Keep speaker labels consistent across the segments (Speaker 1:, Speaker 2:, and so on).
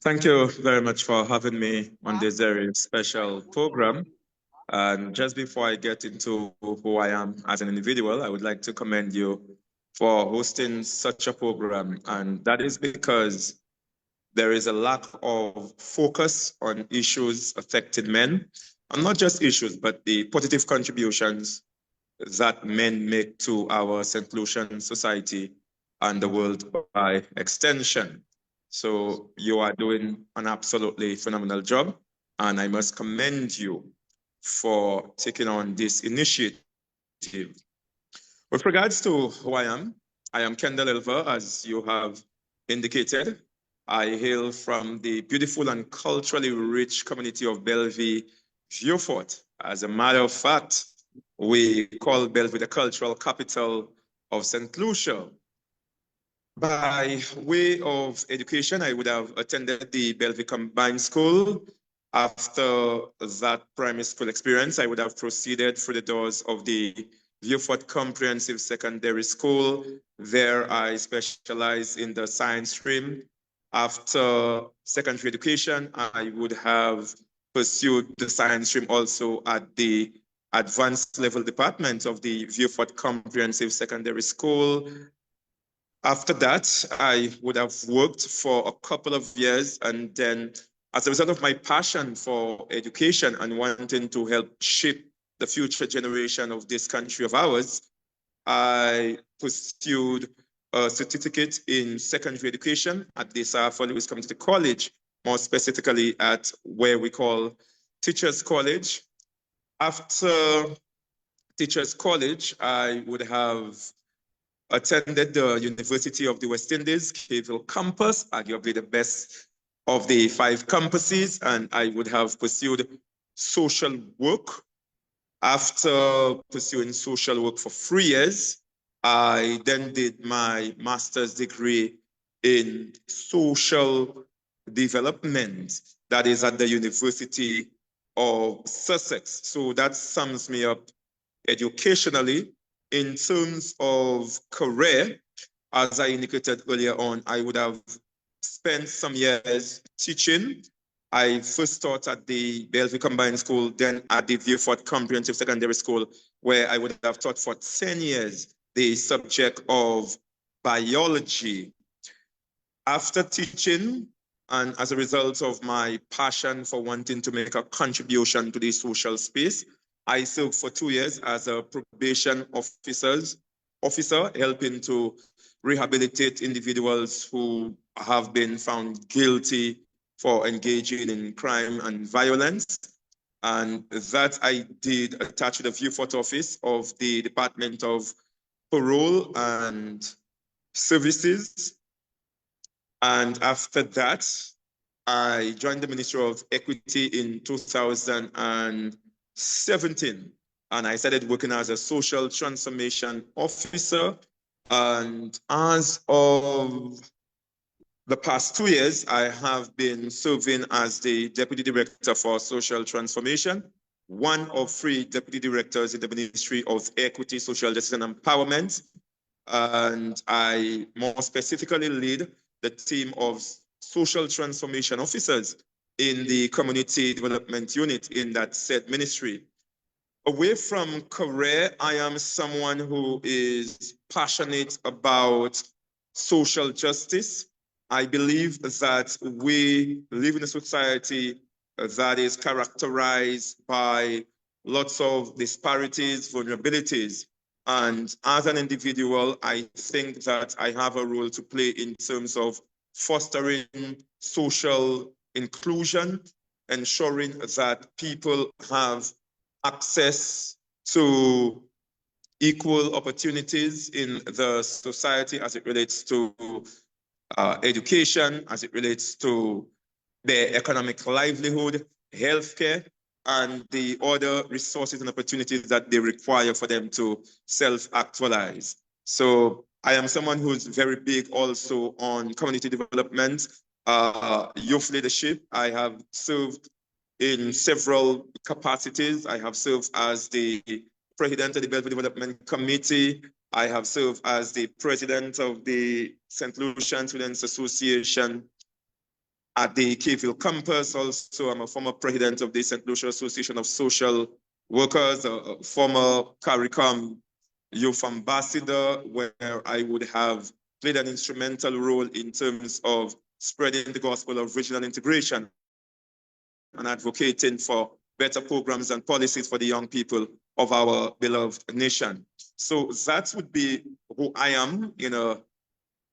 Speaker 1: Thank you very much for having me on this very special program. And just before I get into who I am as an individual, I would like to commend you for hosting such a program. And that is because there is a lack of focus on issues affecting men, and not just issues, but the positive contributions that men make to our St. Lucian society and the world by extension. So you are doing an absolutely phenomenal job, and I must commend you for taking on this initiative. With regards to who I am Kendall Elva, as you have indicated. I hail from the beautiful and culturally rich community of Bellevue, Vieux Fort. As a matter of fact, we call Bellevue the cultural capital of St. Lucia. By way of education, I would have attended the Bellevue Combined School. After that primary school experience, I would have proceeded through the doors of the Vieux Fort Comprehensive Secondary School. There, I specialized in the science stream. After secondary education, I would have pursued the science stream also at the advanced level department of the Vieux Fort Comprehensive Secondary School. After that, I would have worked for a couple of years, and then as a result of my passion for education and wanting to help shape the future generation of this country of ours, I pursued a certificate in secondary education at the South Lewis Community College, more specifically at where we call Teachers College. After Teachers College, I would have attended the University of the West Indies, 𝐊𝐞𝐧𝐝𝐞𝐥𝐿 campus, arguably the best of the 5 campuses, and I would have pursued social work. After pursuing social work for 3 years, I then did my master's degree in social development, that is at the University of Sussex. So that sums me up educationally. In terms of career, as I indicated earlier on, I would have spent some years teaching. I first taught at the Bellevue Combined School, then at the Vieux Fort Comprehensive Secondary School, where I would have taught for 10 years the subject of biology. After teaching, and as a result of my passion for wanting to make a contribution to the social space, I served for 2 years as a probation officer, helping to rehabilitate individuals who have been found guilty for engaging in crime and violence. And that I did attached to the Vieux Fort office of the Department of Parole and Services. And after that, I joined the Ministry of Equity in 2017. And I started working as a social transformation officer. And as of the past 2 years, I have been serving as the Deputy Director for Social Transformation, one of 3 Deputy Directors in the Ministry of Equity, Social Justice and Empowerment. And I more specifically lead the team of social transformation officers in the community development unit in that said ministry. Away from career, I am someone who is passionate about social justice. I believe that we live in a society that is characterized by lots of disparities, vulnerabilities. And as an individual, I think that I have a role to play in terms of fostering social inclusion, ensuring that people have access to equal opportunities in the society as it relates to education, as it relates to their economic livelihood, healthcare, and the other resources and opportunities that they require for them to self-actualize. So I am someone who's very big also on community development, youth leadership. I have served in several capacities. I have served as the president of the Bellevue Development Committee. I have served as the president of the St. Lucian Students Association. at the 𝐊𝐶𝐶 campus. Also, I'm a former president of the St. Lucia Association of Social Workers, a former CARICOM youth ambassador, where I would have played an instrumental role in terms of spreading the gospel of regional integration and advocating for better programs and policies for the young people of our beloved nation. So that would be who I am in a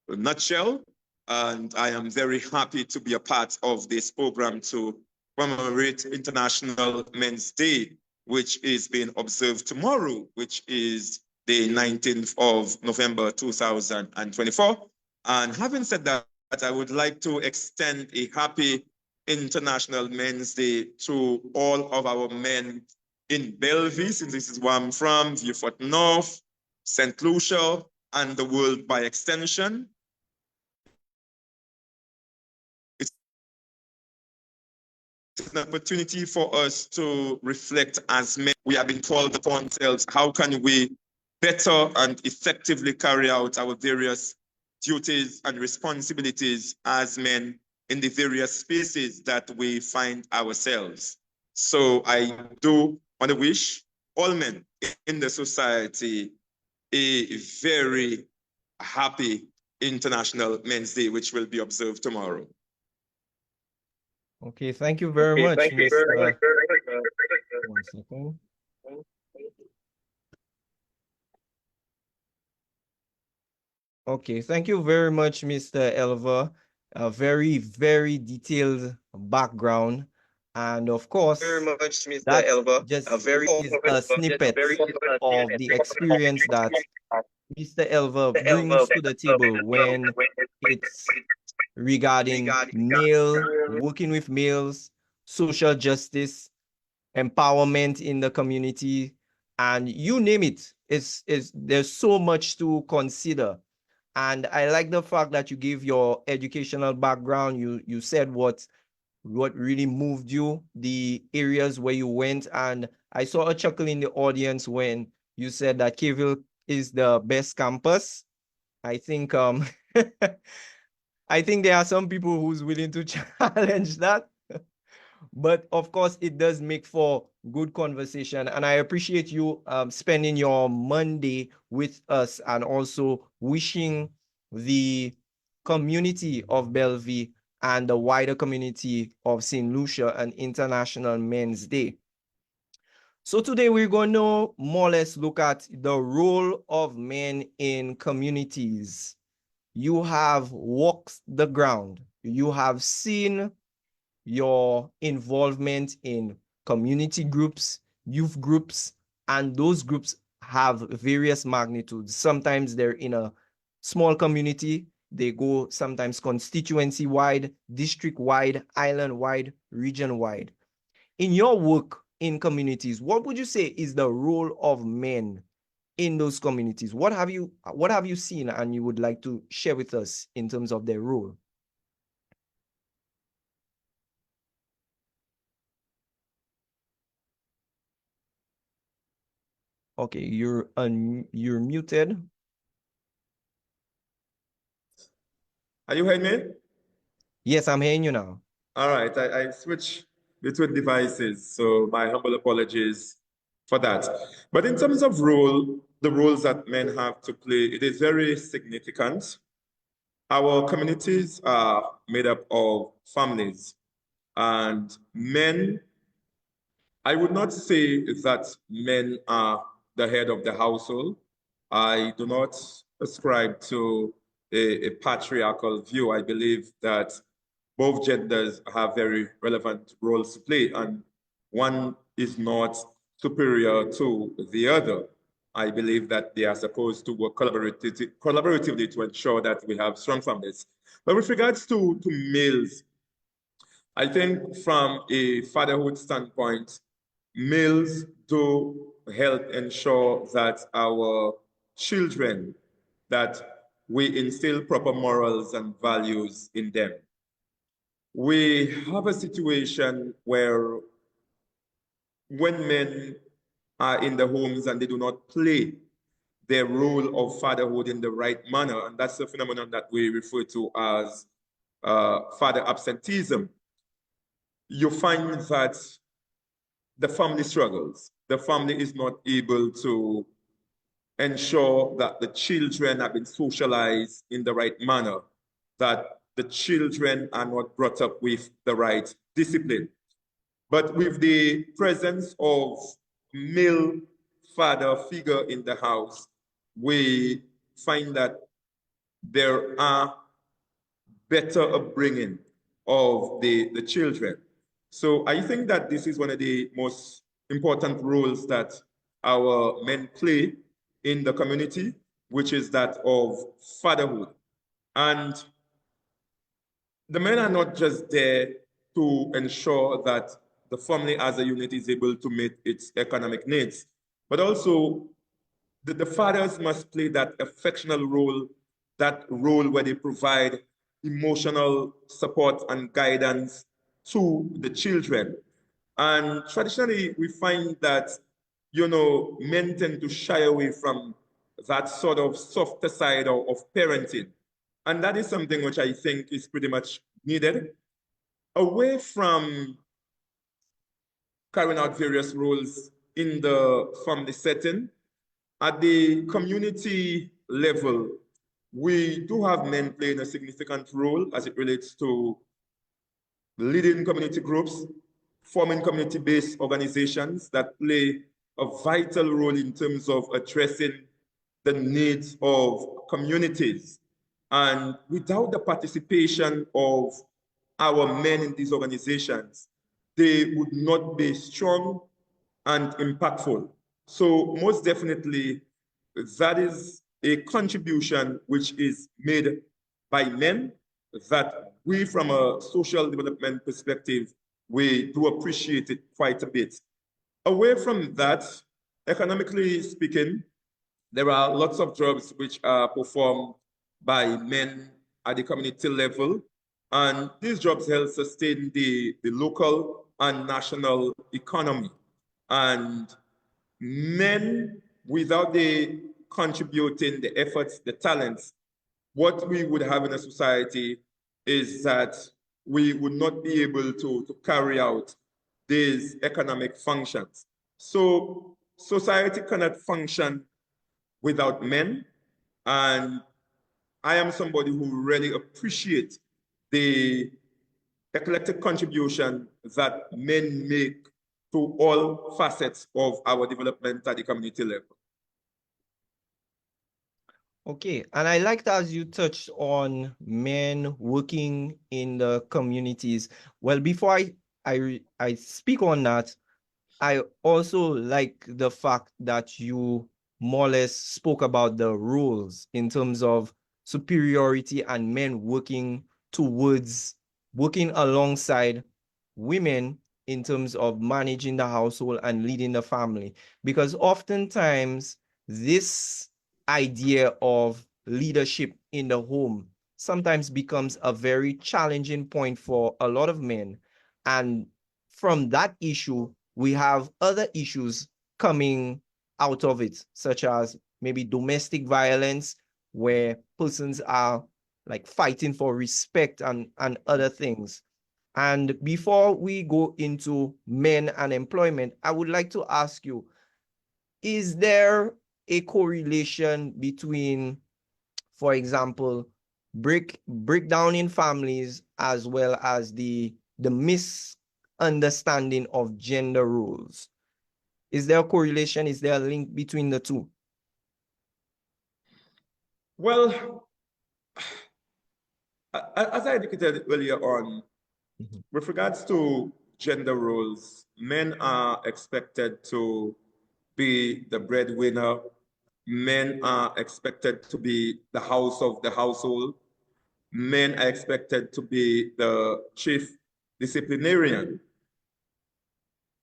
Speaker 1: nutshell. And I am very happy to be a part of this program to commemorate International Men's Day, which is being observed tomorrow, which is the 19th of November, 2024. And having said that, I would like to extend a happy International Men's Day to all of our men in Bellevue, since this is where I'm from, Vieux-Fort North, St. Lucia, and the world by extension. It's an opportunity for us to reflect as men. We have been called upon ourselves. How can we better and effectively carry out our various duties and responsibilities as men in the various spaces that we find ourselves? So I do want to wish all men in the society a very happy International Men's Day, which will be observed tomorrow.
Speaker 2: Okay, thank you very much, Mr. One second. Okay, thank you very much, Mr. Elva. A very, very detailed background. And of course, that just is a snippet of the experience that Mr. Elva brings to the table when it's regarding working with males, social justice, empowerment in the community, and you name it. There's so much to consider. And I like the fact that you give your educational background. You said what really moved you, the areas where you went. And I saw a chuckle in the audience when you said that 𝐊𝐶𝐶 is the best campus. I think I think there are some people who's willing to challenge that. But of course, it does make for good conversation. And I appreciate you spending your Monday with us and also wishing the community of Bellevue and the wider community of St. Lucia an International Men's Day. So today we're going to more or less look at the role of men in communities. You have walked the ground. You have seen your involvement in community groups, youth groups, and those groups have various magnitudes. Sometimes they're in a small community. They go sometimes constituency-wide, district-wide, island-wide, region-wide. In your work in communities, what would you say is the role of men in those communities? What have you seen and you would like to share with us in terms of their role? Okay, you're muted.
Speaker 1: Are you hearing me?
Speaker 2: Yes, I'm hearing you now.
Speaker 1: All right, I switched between devices, so my humble apologies for that. But in terms of role, the roles that men have to play, it is very significant. Our communities are made up of families, and men, I would not say that men are the head of the household. I do not ascribe to a patriarchal view. I believe that both genders have very relevant roles to play, and one is not superior to the other. I believe that they are supposed to work collaboratively to ensure that we have strong families. But with regards to males, I think from a fatherhood standpoint, males do help ensure that our children, that we instill proper morals and values in them. We have a situation where when men are in the homes and they do not play their role of fatherhood in the right manner, and that's the phenomenon that we refer to as father absenteeism, you find that the family struggles. The family is not able to ensure that the children have been socialized in the right manner, that the children are not brought up with the right discipline. But with the presence of male father figure in the house, we find that there are better upbringing of the children. So I think that this is one of the most important roles that our men play in the community, which is that of fatherhood. And the men are not just there to ensure that the family as a unit is able to meet its economic needs, but also the fathers must play that affectional role, that role where they provide emotional support and guidance to the children. And traditionally, we find that, you know, men tend to shy away from that sort of softer side of parenting. And that is something which I think is pretty much needed. Away from carrying out various roles in the family setting, at the community level, we do have men playing a significant role as it relates to leading community groups, forming community-based organizations that play a vital role in terms of addressing the needs of communities. And without the participation of our men in these organizations, they would not be strong and impactful. So most definitely, that is a contribution which is made by men that we, from a social development perspective, we do appreciate it quite a bit. Away from that, economically speaking, there are lots of jobs which are performed by men at the community level, and these jobs help sustain the local and national economy. And men, without the contributing the efforts, the talents, what we would have in a society is that we would not be able to carry out these economic functions. So society cannot function without men, and I am somebody who really appreciates the eclectic contribution that men make to all facets of our development at the community level.
Speaker 2: Okay, and I liked as you touched on men working in the communities. Well, before I speak on that, I also like the fact that you more or less spoke about the rules in terms of superiority and men working towards working alongside women in terms of managing the household and leading the family. Because oftentimes this idea of leadership in the home sometimes becomes a very challenging point for a lot of men. And from that issue, we have other issues coming out of it, such as maybe domestic violence, where persons are like fighting for respect and other things. And before we go into men and employment, I would like to ask you, is there a correlation between, for example, breakdown in families as well as the misunderstanding of gender roles? Is there a correlation? Is there a link between the two?
Speaker 1: Well, as I indicated earlier on, with regards to gender roles, men are expected to be the breadwinner. Men are expected to be the house of the household. Men are expected to be the chief disciplinarian.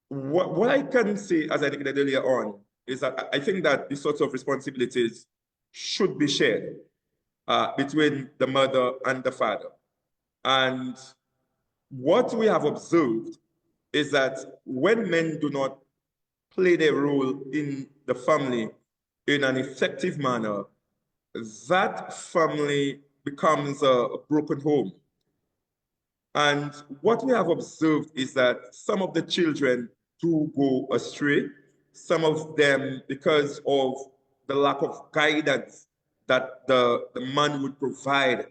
Speaker 1: What I can say, as I indicated earlier on, is that I think that these sorts of responsibilities should be shared between the mother and the father. And what we have observed is that when men do not play their role in the family in an effective manner, that family becomes a broken home. And what we have observed is that some of the children do go astray. Some of them, because of the lack of guidance that the man would provide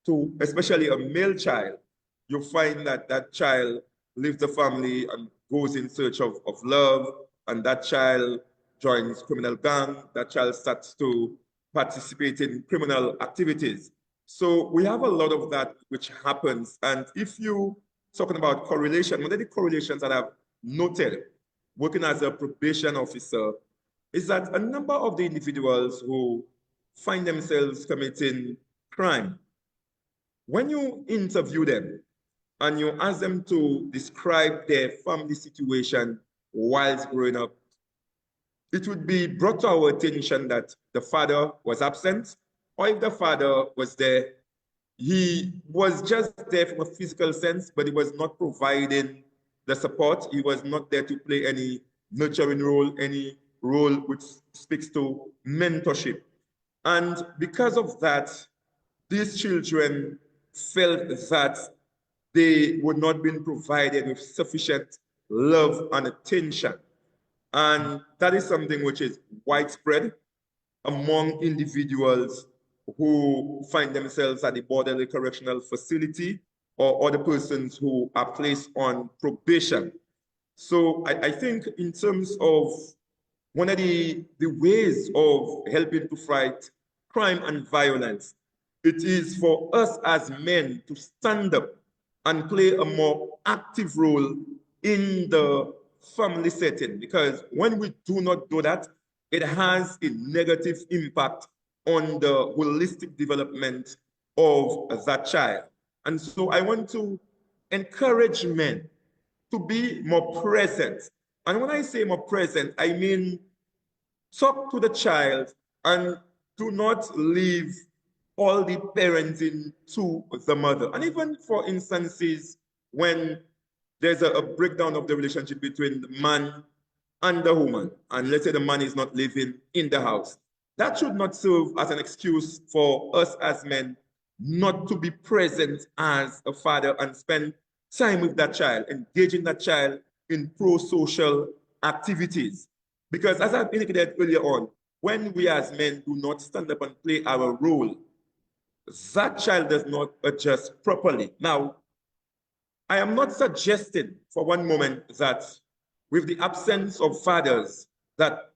Speaker 1: to, especially a male child, you find that that child leaves the family and goes in search of love, and that child joins criminal gang, that child starts to participate in criminal activities. So we have a lot of that which happens. And if you talking about correlation, one of the correlations that I've noted working as a probation officer is that a number of the individuals who find themselves committing crime, when you interview them and you ask them to describe their family situation whilst growing up, it would be brought to our attention that the father was absent, or if the father was there, he was just there from a physical sense, but he was not providing the support. He was not there to play any nurturing role, any role which speaks to mentorship. And because of that, these children felt that they were not being provided with sufficient love and attention. And that is something which is widespread among individuals who find themselves at the borderline correctional facility or other persons who are placed on probation. So I think in terms of one of the ways of helping to fight crime and violence, it is for us as men to stand up and play a more active role in the family setting, because when we do not do that, it has a negative impact on the holistic development of that child. And so I want to encourage men to be more present. And when I say more present, I mean talk to the child and do not leave all the parenting to the mother. And even for instances when there's a breakdown of the relationship between the man and the woman, and let's say the man is not living in the house, that should not serve as an excuse for us as men not to be present as a father and spend time with that child, engaging that child in pro-social activities. Because as I've indicated earlier on, when we as men do not stand up and play our role, that child does not adjust properly. Now, I am not suggesting for one moment that with the absence of fathers, that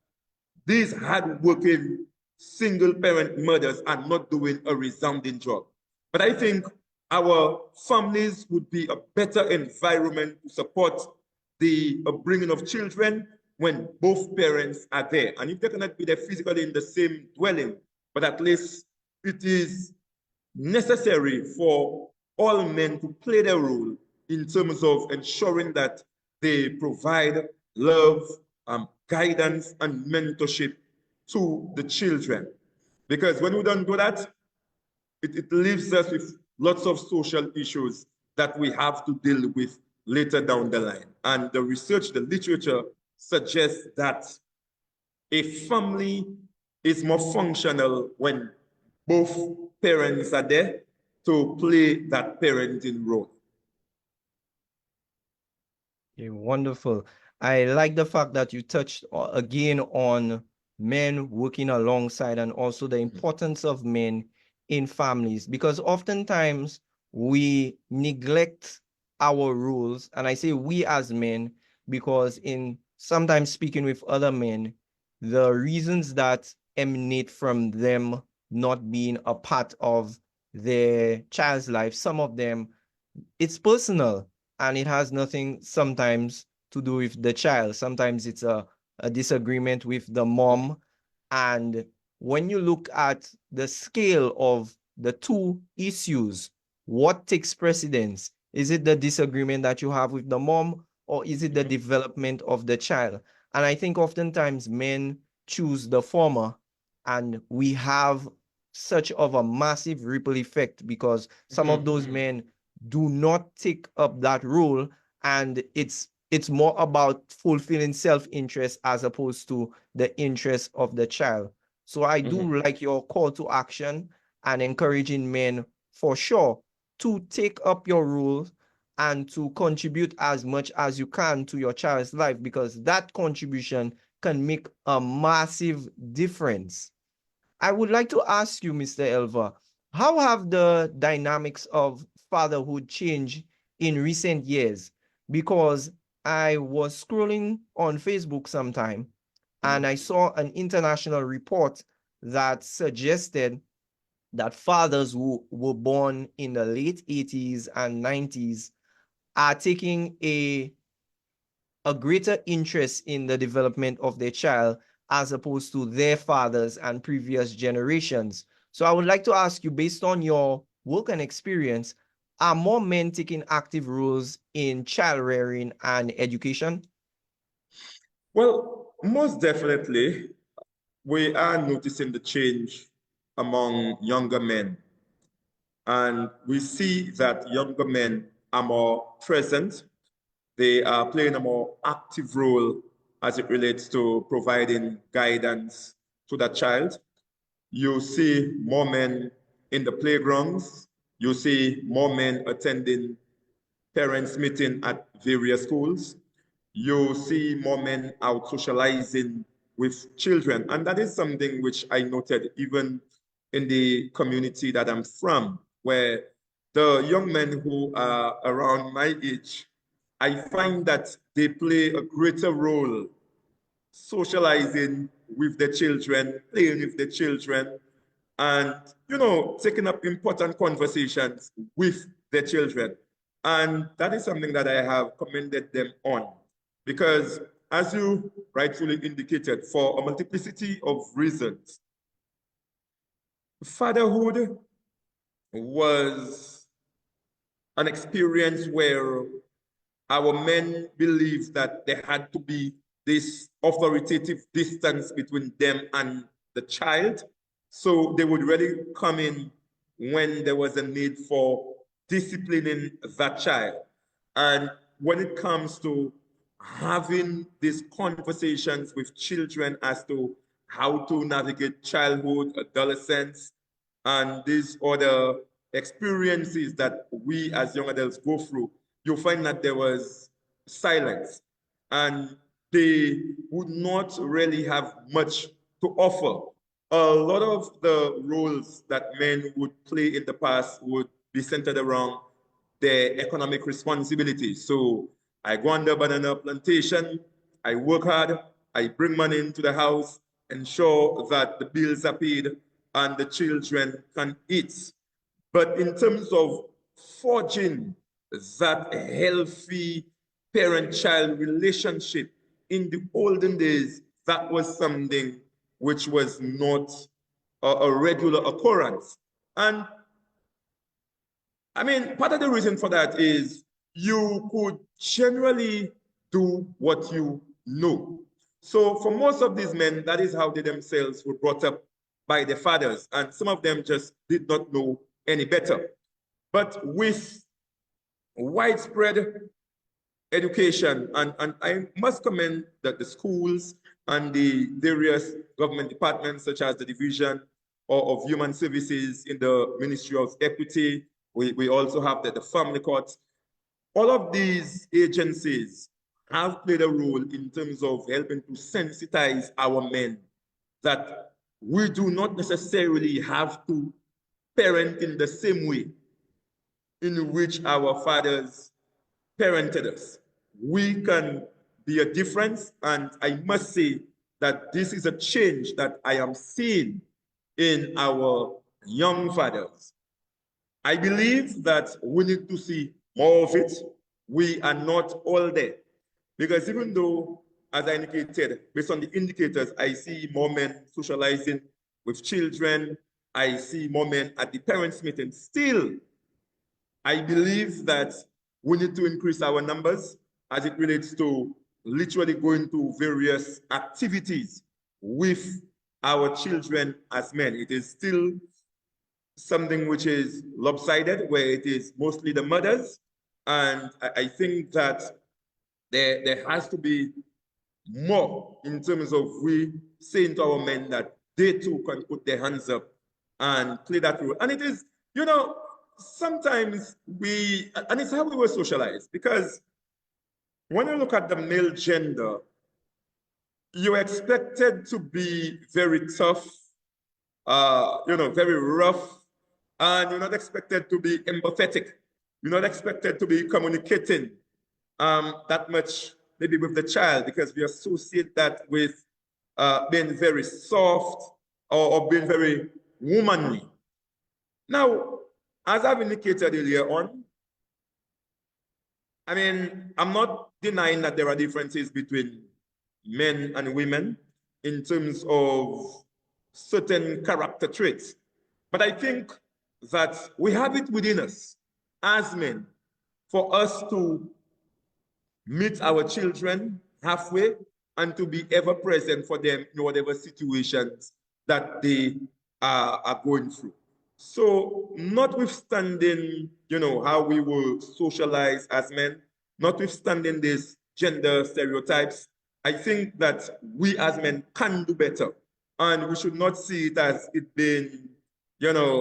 Speaker 1: these hard-working single-parent mothers are not doing a resounding job. But I think our families would be a better environment to support the upbringing of children when both parents are there. And if they cannot be there physically in the same dwelling, but at least it is necessary for all men to play their role in terms of ensuring that they provide love, guidance, and mentorship to the children. Because when we don't do that, it leaves us with lots of social issues that we have to deal with later down the line. And the research, the literature suggests that a family is more functional when both parents are there to play that parenting role.
Speaker 2: Okay, wonderful. I like the fact that you touched again on men working alongside and also the importance of men in families, because oftentimes we neglect our roles. And I say we as men, because in sometimes speaking with other men, the reasons that emanate from them not being a part of their child's life, some of them, it's personal. And it has nothing sometimes to do with the child. Sometimes it's a disagreement with the mom. And when you look at the scale of the two issues, what takes precedence? Is it the disagreement that you have with the mom, or is it the development of the child? And I think oftentimes men choose the former, and we have such of a massive ripple effect because some of those men do not take up that role, and it's more about fulfilling self-interest as opposed to the interest of the child. So I do like your call to action and encouraging men for sure to take up your roles and to contribute as much as you can to your child's life, because that contribution can make a massive difference. I would like to ask you, Mr. Elva, how have the dynamics of fatherhood changed in recent years? Because I was scrolling on Facebook sometime and I saw an international report that suggested that fathers who were born in the late 80s and 90s are taking a greater interest in the development of their child as opposed to their fathers and previous generations. So I would like to ask you, based on your work and experience, are more men taking active roles in child rearing and education?
Speaker 1: Well, most definitely, we are noticing the change among younger men. And we see that younger men are more present. They are playing a more active role as it relates to providing guidance to that child. You see more men in the playgrounds. You see more men attending parents' meeting at various schools. You see more men out socializing with children. And that is something which I noted even in the community that I'm from, where the young men who are around my age, I find that they play a greater role socializing with the children, playing with the children, and, you know, taking up important conversations with the children. And that is something that I have commended them on, because as you rightfully indicated, for a multiplicity of reasons, fatherhood was an experience where our men believed that there had to be this authoritative distance between them and the child. So they would really come in when there was a need for disciplining that child. And when it comes to having these conversations with children as to how to navigate childhood, adolescence, and these other experiences that we as young adults go through, you'll find that there was silence and they would not really have much to offer. A lot of the roles that men would play in the past would be centered around their economic responsibilities. So I go on the banana plantation, I work hard, I bring money into the house, ensure that the bills are paid and the children can eat. But in terms of forging that healthy parent-child relationship in the olden days, that was something which was not a regular occurrence. And I mean, part of the reason for that is you could generally do what you know. So for most of these men, that is how they themselves were brought up by their fathers. And some of them just did not know any better. But with widespread education, and I must commend that the schools and the various government departments, such as the Division of Human Services in the Ministry of Equity, we also have the family courts. All of these agencies have played a role in terms of helping to sensitize our men that we do not necessarily have to parent in the same way in which our fathers parented us. We can be a difference, and I must say that this is a change that I am seeing in our young fathers. I believe that we need to see more of it. We are not all there. Because even though, as I indicated, based on the indicators, I see more men socializing with children, I see more men at the parents' meeting. Still, I believe that we need to increase our numbers as it relates to literally going to various activities with our children as men. It is still something which is lopsided, where it is mostly the mothers. And I think that there has to be more in terms of we saying to our men that they too can put their hands up and play that role. And it is, you know, sometimes and it's how we were socialized, because when you look at the male gender, you're expected to be very tough, very rough, and you're not expected to be empathetic. You're not expected to be communicating that much, maybe with the child, because we associate that with being very soft or being very womanly. Now, as I've indicated earlier on, I mean, I'm not denying that there are differences between men and women in terms of certain character traits. But I think that we have it within us as men for us to meet our children halfway and to be ever present for them in whatever situations that they are going through. So notwithstanding, how we were socialized as men, notwithstanding these gender stereotypes, I think that we as men can do better. And we should not see it as it being,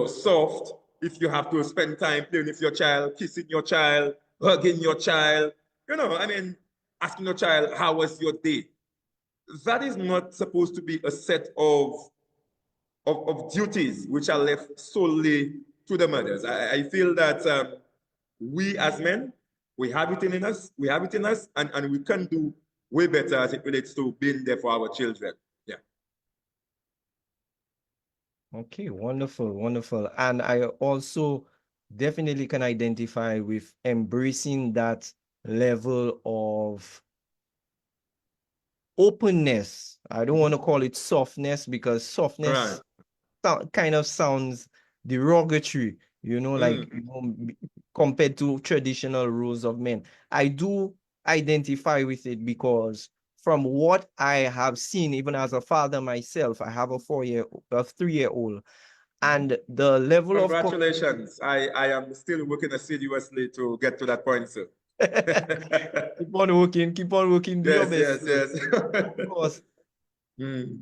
Speaker 1: soft if you have to spend time playing with your child, kissing your child, hugging your child, asking your child, how was your day? That is not supposed to be a set of duties which are left solely to the mothers. I feel that we as men, we have it in us, and we can do way better as it relates to being there for our children. Yeah.
Speaker 2: Okay, wonderful, wonderful. And I also definitely can identify with embracing that level of openness. I don't want to call it softness, because softness kind of sounds derogatory, compared to traditional roles of men. I do identify with it because from what I have seen, even as a father myself, I have a 3-year-old, and the level of
Speaker 1: congratulations. I am still working assiduously to get to that point, sir.
Speaker 2: keep on working, do your best.
Speaker 1: Yes.
Speaker 2: Of course.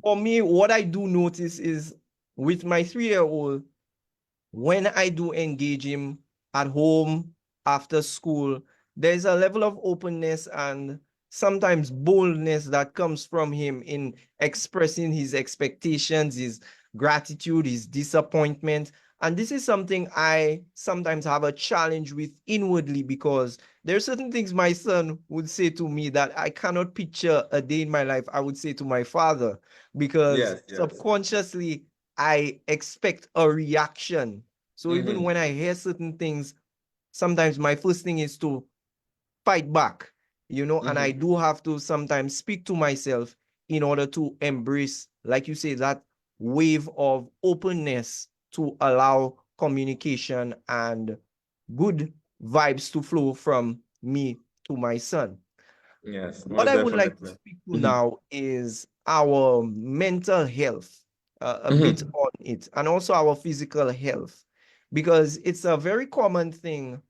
Speaker 2: For me, what I do notice is with my 3-year-old, when I do engage him at home, after school, there's a level of openness and sometimes boldness that comes from him in expressing his expectations, his gratitude, his disappointment. And this is something I sometimes have a challenge with inwardly, because there are certain things my son would say to me that I cannot picture a day in my life I would say to my father, because subconsciously I expect a reaction. So even when I hear certain things, sometimes my first thing is to fight back, and I do have to sometimes speak to myself in order to embrace, like you say, that wave of openness to allow communication and good vibes to flow from me to my son.
Speaker 1: Yes.
Speaker 2: What I would like to speak to now is our mental health, a bit on it, and also our physical health, because it's a very common thing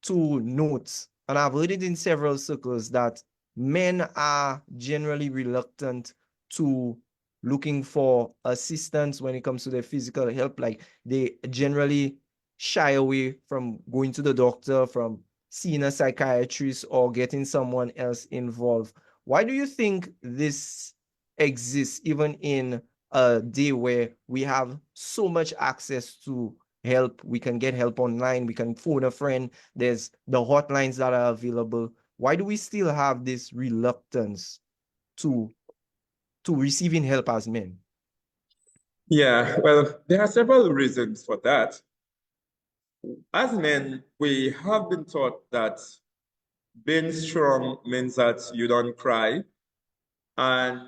Speaker 2: to note, and I've heard it in several circles, that men are generally reluctant to looking for assistance when it comes to their physical health. Like, they generally shy away from going to the doctor, from seeing a psychiatrist, or getting someone else involved. Why do you think this exists, even in a day where we have so much access to help? We can get help online, we can phone a friend, there's the hotlines that are available. Why do we still have this reluctance to receiving help as men?
Speaker 1: Yeah, well, there are several reasons for that. As men, we have been taught that being strong means that you don't cry, and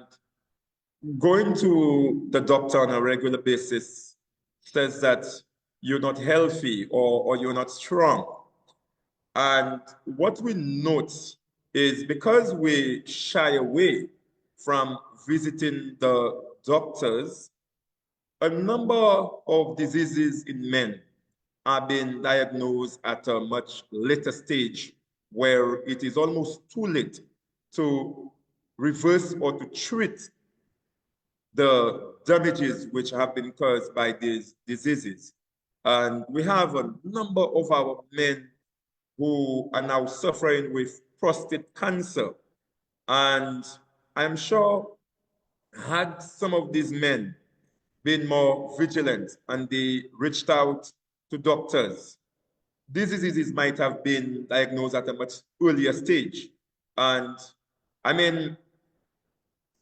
Speaker 1: going to the doctor on a regular basis says that you're not healthy or you're not strong. And what we note is, because we shy away from visiting the doctors, a number of diseases in men are being diagnosed at a much later stage, where it is almost too late to reverse or to treat the damages which have been caused by these diseases. And we have a number of our men who are now suffering with prostate cancer. And I'm sure had some of these men been more vigilant and they reached out to doctors, these diseases might have been diagnosed at a much earlier stage. And I mean,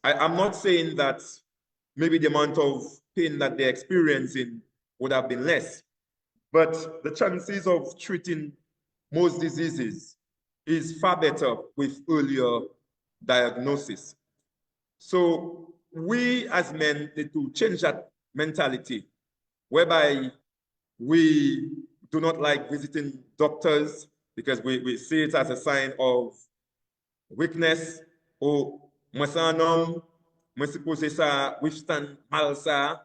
Speaker 1: I'm not saying that maybe the amount of pain that they're experiencing would have been less, but the chances of treating most diseases is far better with earlier diagnosis. So we as men need to change that mentality, whereby we do not like visiting doctors because we see it as a sign of weakness. Or masanom, masipose sa withstand mal sa,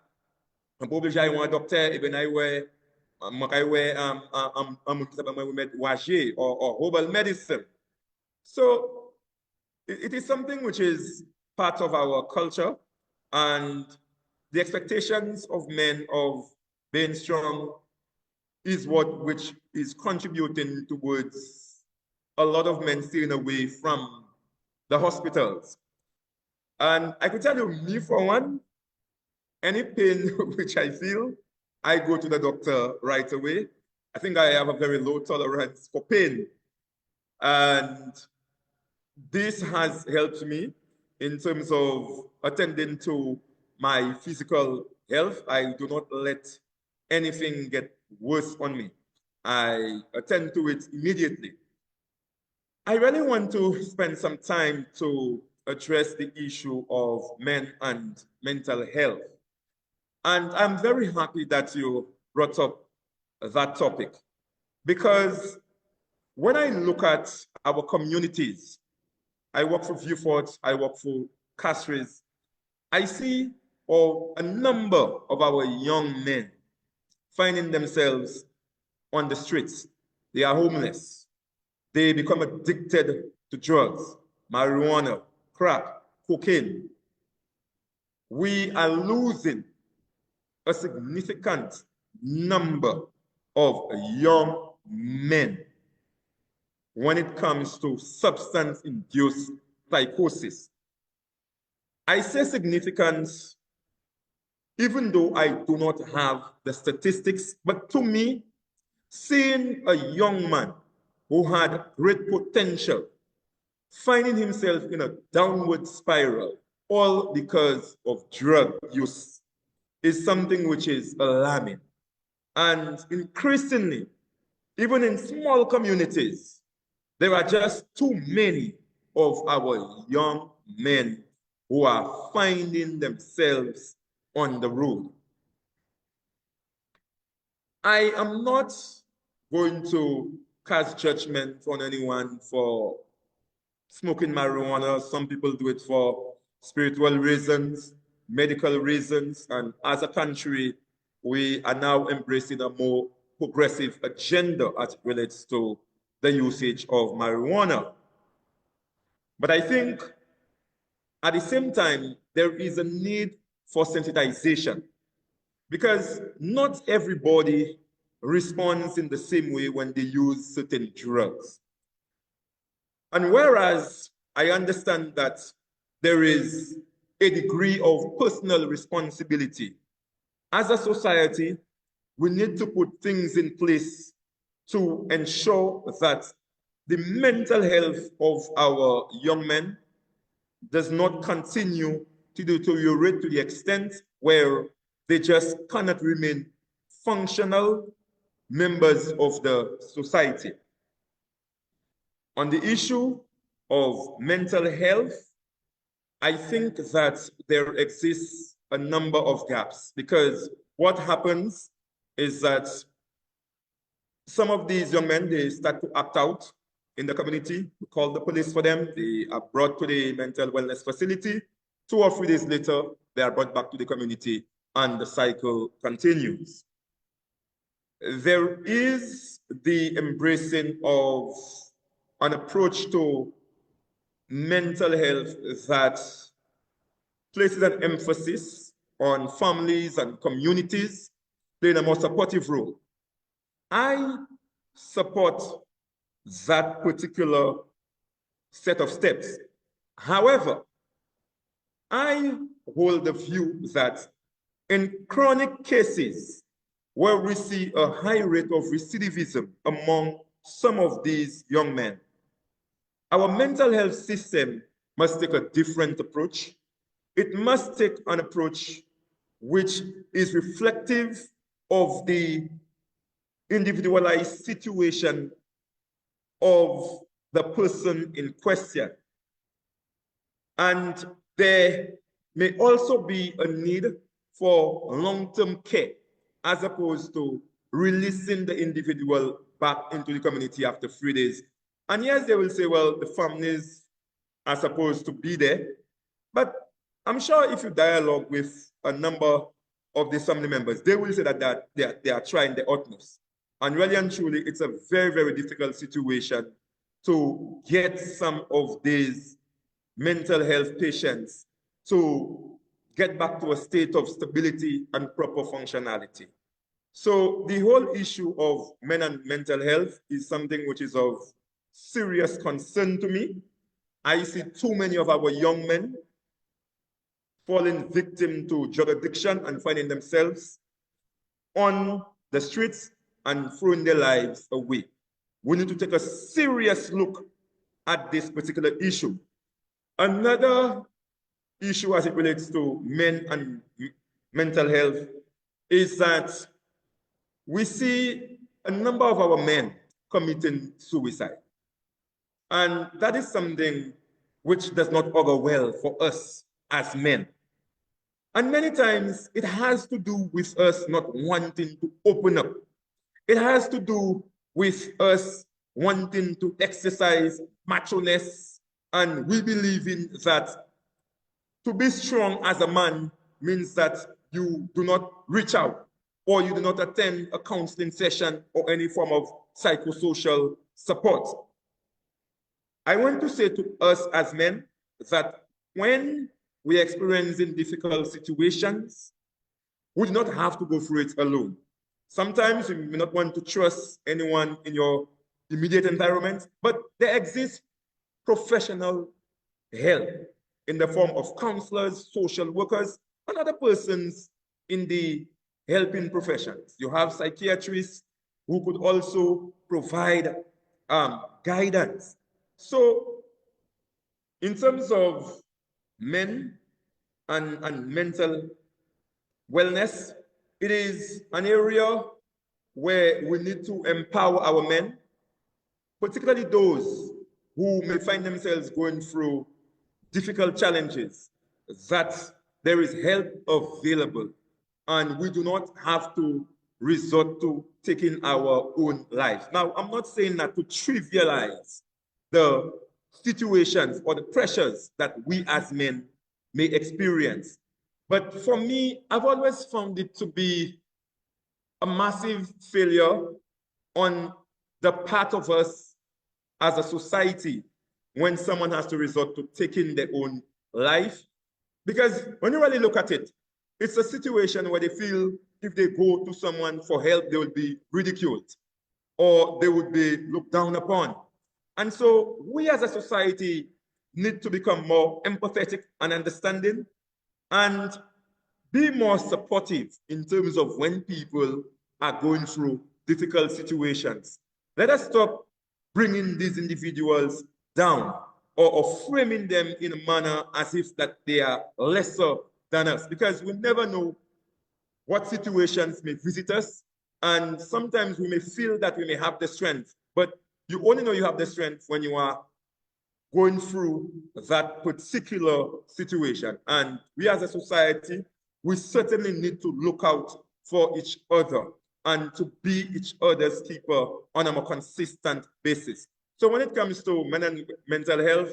Speaker 1: ang pobleja yon doctor, even I wear or herbal medicine. So it is something which is part of our culture, and the expectations of men of being strong is which is contributing towards a lot of men staying away from the hospitals. And I could tell you, me for one, any pain which I feel, I go to the doctor right away. I think I have a very low tolerance for pain. And this has helped me in terms of attending to my physical health. I do not let anything get worse on me. I attend to it immediately. I really want to spend some time to address the issue of men and mental health. And I'm very happy that you brought up that topic, because when I look at our communities, I work for Viewfort, I work for Castries, I see a number of our young men finding themselves on the streets. They are homeless. They become addicted to drugs, marijuana, crack, cocaine. We are losing a significant number of young men when it comes to substance-induced psychosis. I say significant even though I do not have the statistics, but to me, seeing a young man who had great potential finding himself in a downward spiral, all because of drug use, is something which is alarming. And increasingly, even in small communities, there are just too many of our young men who are finding themselves on the road. I am not going to cast judgment on anyone for smoking marijuana. Some people do it for spiritual reasons, medical reasons, and as a country, we are now embracing a more progressive agenda as it relates to the usage of marijuana. But I think at the same time, there is a need for sensitization, because not everybody responds in the same way when they use certain drugs. And whereas I understand that there is a degree of personal responsibility, as a society, we need to put things in place to ensure that the mental health of our young men does not continue to deteriorate to the extent where they just cannot remain functional members of the society. On the issue of mental health, I think that there exists a number of gaps, because what happens is that some of these young men, they start to act out in the community. We call the police for them. They are brought to the mental wellness facility. 2 or 3 days later, they are brought back to the community, and the cycle continues. There is the embracing of an approach to mental health that places an emphasis on families and communities playing a more supportive role.
Speaker 3: I support that particular set of steps. However, I hold the view that in chronic cases where we see a high rate of recidivism among some of these young men, our mental health system must take a different approach. It must take an approach which is reflective of the individualized situation of the person in question. And there may also be a need for long-term care as opposed to releasing the individual back into the community after 3 days. And yes, they will say, well, the families are supposed to be there. But I'm sure if you dialogue with a number of the family members, they will say that they are trying their utmost. And really and truly, it's a very, very difficult situation to get some of these mental health patients to get back to a state of stability and proper functionality. So the whole issue of men and mental health is something which is of serious concern to me. I see too many of our young men falling victim to drug addiction and finding themselves on the streets and throwing their lives away. We need to take a serious look at this particular issue. Another issue as it relates to men and mental health is that we see a number of our men committing suicide. And that is something which does not augur well for us as men. And many times it has to do with us not wanting to open up. It has to do with us wanting to exercise macho-ness, and we believe in that to be strong as a man means that you do not reach out or you do not attend a counseling session or any form of psychosocial support. I want to say to us as men that when we are experiencing difficult situations, we do not have to go through it alone. Sometimes you may not want to trust anyone in your immediate environment, but there exists professional help in the form of counselors, social workers, and other persons in the helping professions. You have psychiatrists who could also provide guidance. So in terms of men and mental wellness, it is an area where we need to empower our men, particularly those who may find themselves going through difficult challenges, that there is help available and we do not have to resort to taking our own lives. Now, I'm not saying that to trivialize the situations or the pressures that we as men may experience. But for me, I've always found it to be a massive failure on the part of us as a society when someone has to resort to taking their own life. Because when you really look at it, it's a situation where they feel if they go to someone for help, they will be ridiculed or they would be looked down upon. And so we as a society need to become more empathetic and understanding and be more supportive in terms of when people are going through difficult situations. Let us stop bringing these individuals down or framing them in a manner as if that they are lesser than us, because we never know what situations may visit us. And sometimes we may feel that we may have the strength, but you only know you have the strength when you are going through that particular situation. And we as a society, we certainly need to look out for each other and to be each other's keeper on a more consistent basis. So when it comes to men and mental health,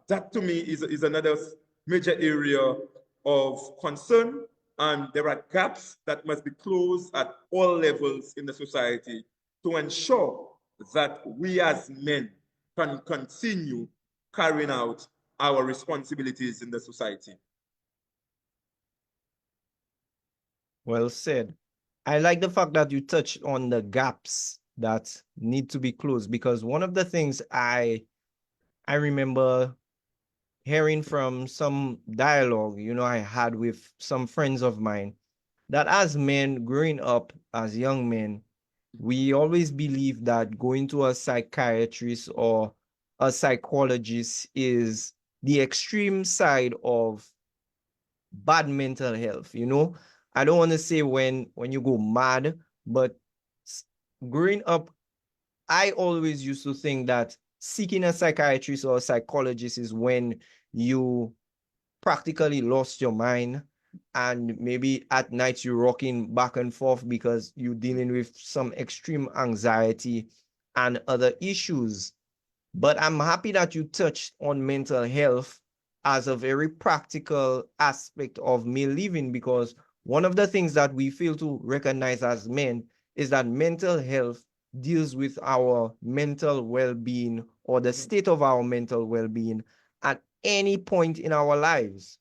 Speaker 3: that to me is another major area of concern, and there are gaps that must be closed at all levels in the society to ensure that we as men can continue carrying out our responsibilities in the society.
Speaker 2: Well said. I like the fact that you touched on the gaps that need to be closed, because one of the things I remember hearing from some dialogue, I had with some friends of mine, that as men growing up as young men, we always believe that going to a psychiatrist or a psychologist is the extreme side of bad mental health. I don't want to say when you go mad, but growing up, I always used to think that seeking a psychiatrist or a psychologist is when you practically lost your mind, and maybe at night you're rocking back and forth because you're dealing with some extreme anxiety and other issues. But I'm happy that you touched on mental health as a very practical aspect of male living, because one of the things that we fail to recognize as men is that mental health deals with our mental well-being, or the state of our mental well-being at any point in our lives.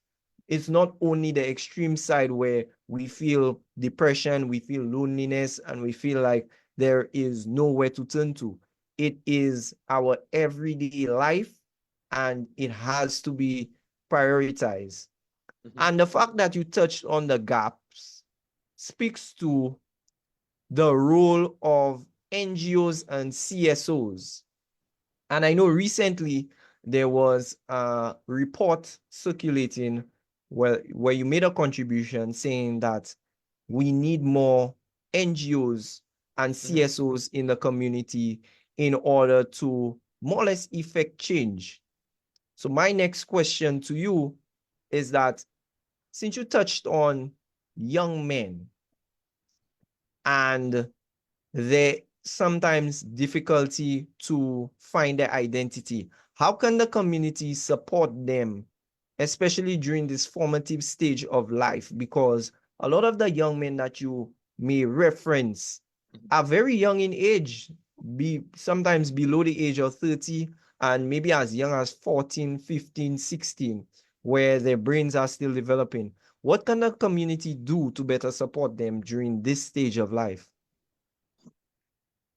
Speaker 2: It's not only the extreme side where we feel depression, we feel loneliness, and we feel like there is nowhere to turn to. It is our everyday life, and it has to be prioritized. And the fact that you touched on the gaps speaks to the role of NGOs and CSOs. And I know recently there was a report circulating where you made a contribution saying that we need more NGOs and CSOs in the community in order to more or less effect change. So my next question to you is that, since you touched on young men and their sometimes difficulty to find their identity, how can the community support them, especially during this formative stage of life? Because a lot of the young men that you may reference are very young in age, sometimes below the age of 30, and maybe as young as 14, 15, 16, where their brains are still developing. What can the community do to better support them during this stage of life?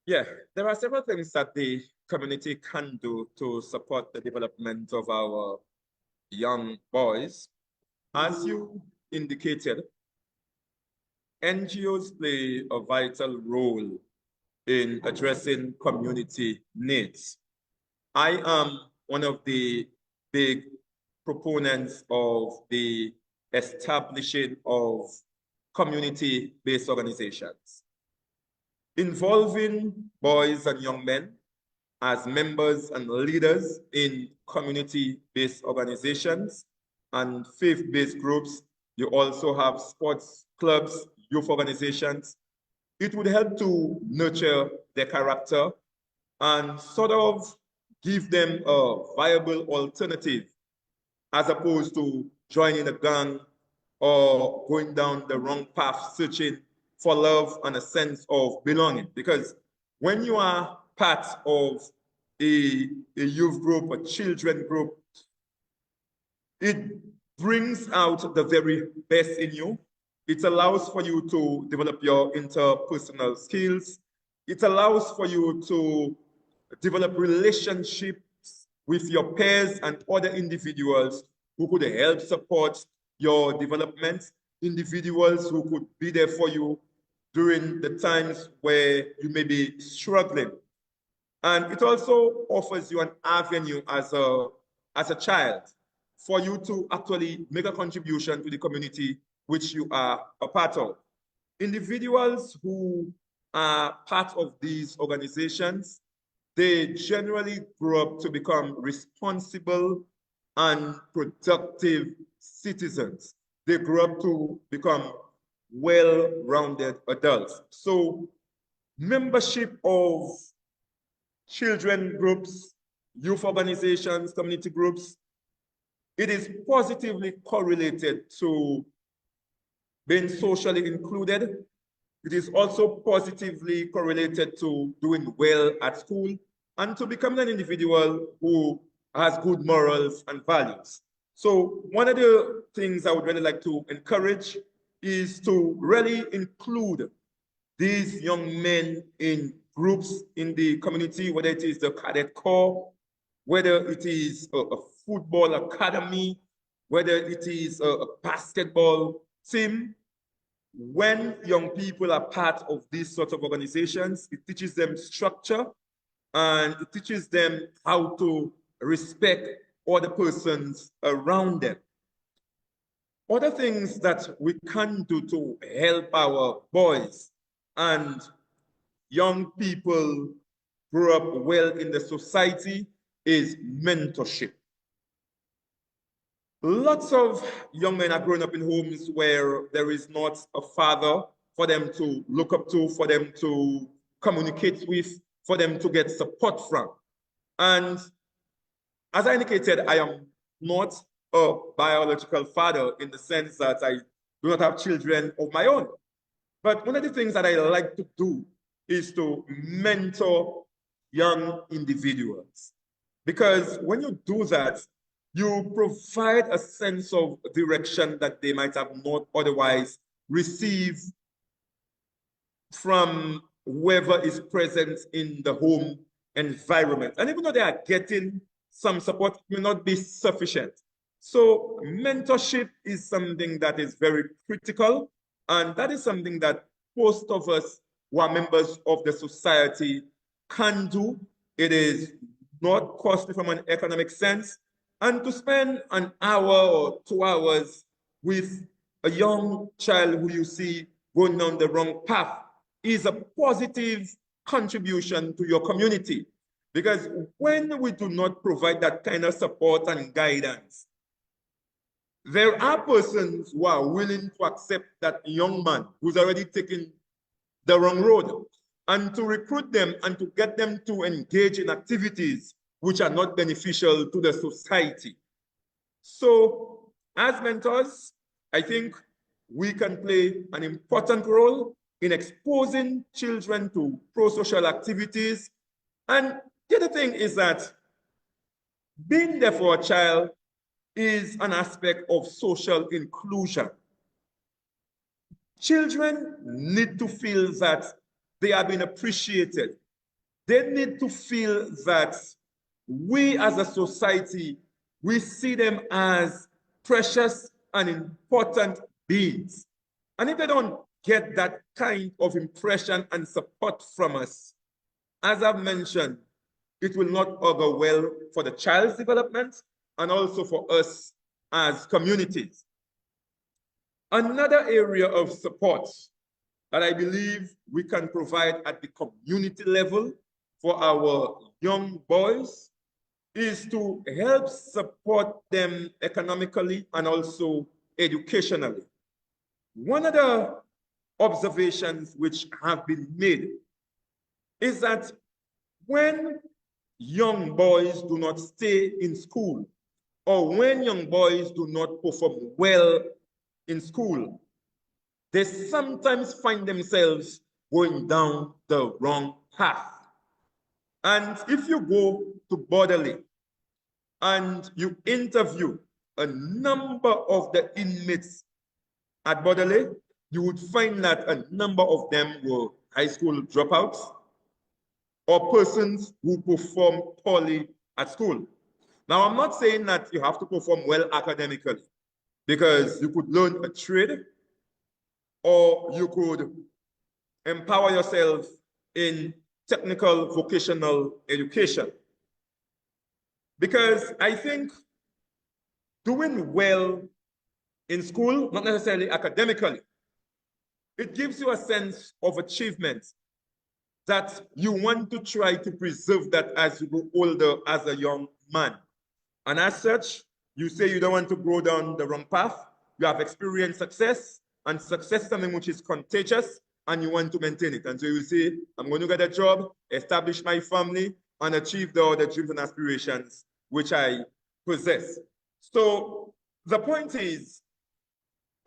Speaker 3: Yeah, there are several things that the community can do to support the development of our young boys. As you indicated, NGOs play a vital role in addressing community needs. I am one of the big proponents of the establishing of community-based organizations, involving boys and young men as members and leaders in community-based organizations and faith-based groups. You also have sports clubs, youth organizations. It would help to nurture their character and sort of give them a viable alternative, as opposed to joining a gang or going down the wrong path, searching for love and a sense of belonging. Because when you are part of a youth group, a children group, it brings out the very best in you. It allows for you to develop your interpersonal skills. It allows for you to develop relationships with your peers and other individuals who could help support your development, individuals who could be there for you during the times where you may be struggling. And it also offers you an avenue as a child for you to actually make a contribution to the community which you are a part of. Individuals who are part of these organizations, they generally grow up to become responsible and productive citizens. They grow up to become well-rounded adults. So membership of children groups, youth organizations, community groups, it is positively correlated to being socially included. It is also positively correlated to doing well at school and to becoming an individual who has good morals and values. So one of the things I would really like to encourage is to really include these young men in groups in the community, whether it is the cadet corps, whether it is a football academy, whether it is a basketball team. When young people are part of these sorts of organizations, it teaches them structure and it teaches them how to respect other persons around them. Other things that we can do to help our boys and young people grow up well in the society is mentorship. Lots of young men are growing up in homes where there is not a father for them to look up to, for them to communicate with, for them to get support from. And as I indicated, I am not a biological father in the sense that I do not have children of my own. But one of the things that I like to do is to mentor young individuals. Because when you do that, you provide a sense of direction that they might have not otherwise received from whoever is present in the home environment. And even though they are getting some support, it may not be sufficient. So mentorship is something that is very critical, and that is something that most of us who are members of the society can do. It is not costly from an economic sense, and to spend an hour or 2 hours with a young child who you see going down the wrong path is a positive contribution to your community. Because when we do not provide that kind of support and guidance, there are persons who are willing to accept that young man who's already taken the wrong road and to recruit them and to get them to engage in activities which are not beneficial to the society. So as mentors, I think we can play an important role in exposing children to pro-social activities. And the other thing is that being there for a child is an aspect of social inclusion. Children need to feel that they are being appreciated. They need to feel that we as a society, we see them as precious and important beings. And if they don't get that kind of impression and support from us, as I've mentioned, it will not augur well for the child's development and also for us as communities. Another area of support that I believe we can provide at the community level for our young boys is to help support them economically and also educationally. One of the observations which have been made is that when young boys do not stay in school, or when young boys do not perform well in school, they sometimes find themselves going down the wrong path. And if you go to Borderley and you interview a number of the inmates at Borderley, you would find that a number of them were high school dropouts or persons who perform poorly at school. Now, I'm not saying that you have to perform well academically, because you could learn a trade or you could empower yourself in technical vocational education. Because I think doing well in school, not necessarily academically, it gives you a sense of achievement that you want to try to preserve that as you grow older as a young man. And as such, you say you don't want to go down the wrong path. You have experienced success, and success is something which is contagious, and you want to maintain it. And so you say, I'm going to get a job, establish my family, and achieve the other dreams and aspirations which I possess. So the point is,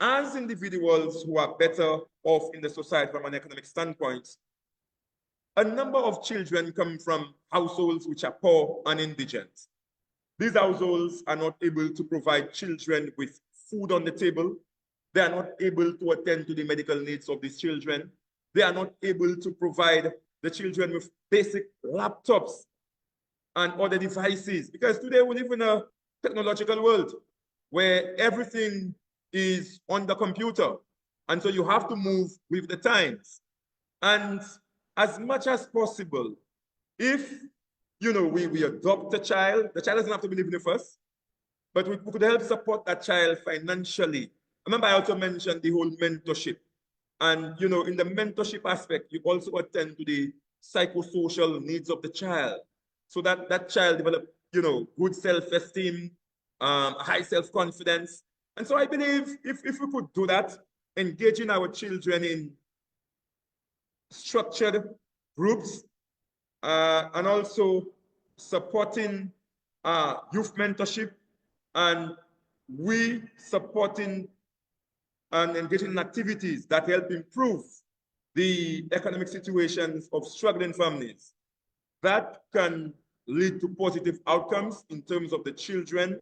Speaker 3: as individuals who are better off in the society from an economic standpoint, a number of children come from households which are poor and indigent. These households are not able to provide children with food on the table. They are not able to attend to the medical needs of these children. they are not able to provide the children with basic laptops and other devices. Because today we live in a technological world where everything is on the computer. And so you have to move with the times. And as much as possible, if we adopt a child, the child doesn't have to be living with us, but we could help support that child financially. Remember, I also mentioned the whole mentorship. And in the mentorship aspect, you also attend to the psychosocial needs of the child, so that that child develop, good self-esteem, high self-confidence. And so I believe if we could do that, engaging our children in structured groups, and also supporting youth mentorship, and we supporting and engaging in activities that help improve the economic situations of struggling families, that can lead to positive outcomes in terms of the children